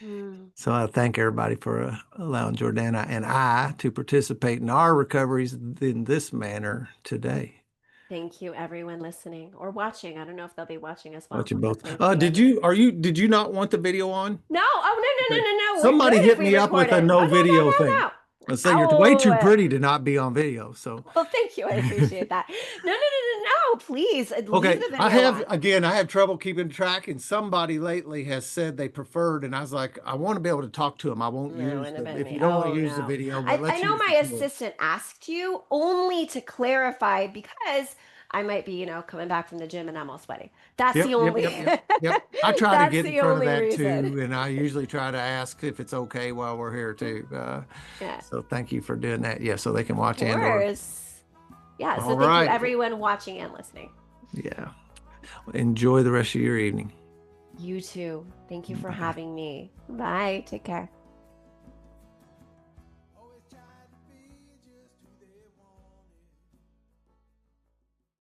Mm. So I thank everybody for allowing Jordana and I to participate in our recoveries in this manner today. Thank you, everyone listening or watching. I don't know if they'll be watching as well, Watch you both. but thank you, everyone. Did you not want the video on? No, oh, no, Okay. no, no, no, no. We're Somebody good if hit we me up record with a it. no Oh, no, video thing. no, no, no. I say you're way too Oh, pretty to not be on video. So, well, thank you. I appreciate that. No, no, no, no, no. Please leave okay. the video on. I have trouble keeping track, and somebody lately has said they preferred, and I was like, I want to be able to talk to them. I won't No, it use wouldn't have been if me. you don't want to Oh, use the no. video, but I let's know use the my tool. assistant asked you only to clarify because I might be, coming back from the gym and I'm all sweaty. That's Yep, the yep, only yep, yep, yep. I try to that's get in the front of only that reason. too, and I usually try to ask if it's okay while we're here too. Yeah, So thank you for doing that. Yeah, so they can of watch and or. course. Yeah, so All thank you right. everyone watching and listening. Yeah. Enjoy the rest of your evening. You too. Thank you for Bye. having me. Bye. Take care.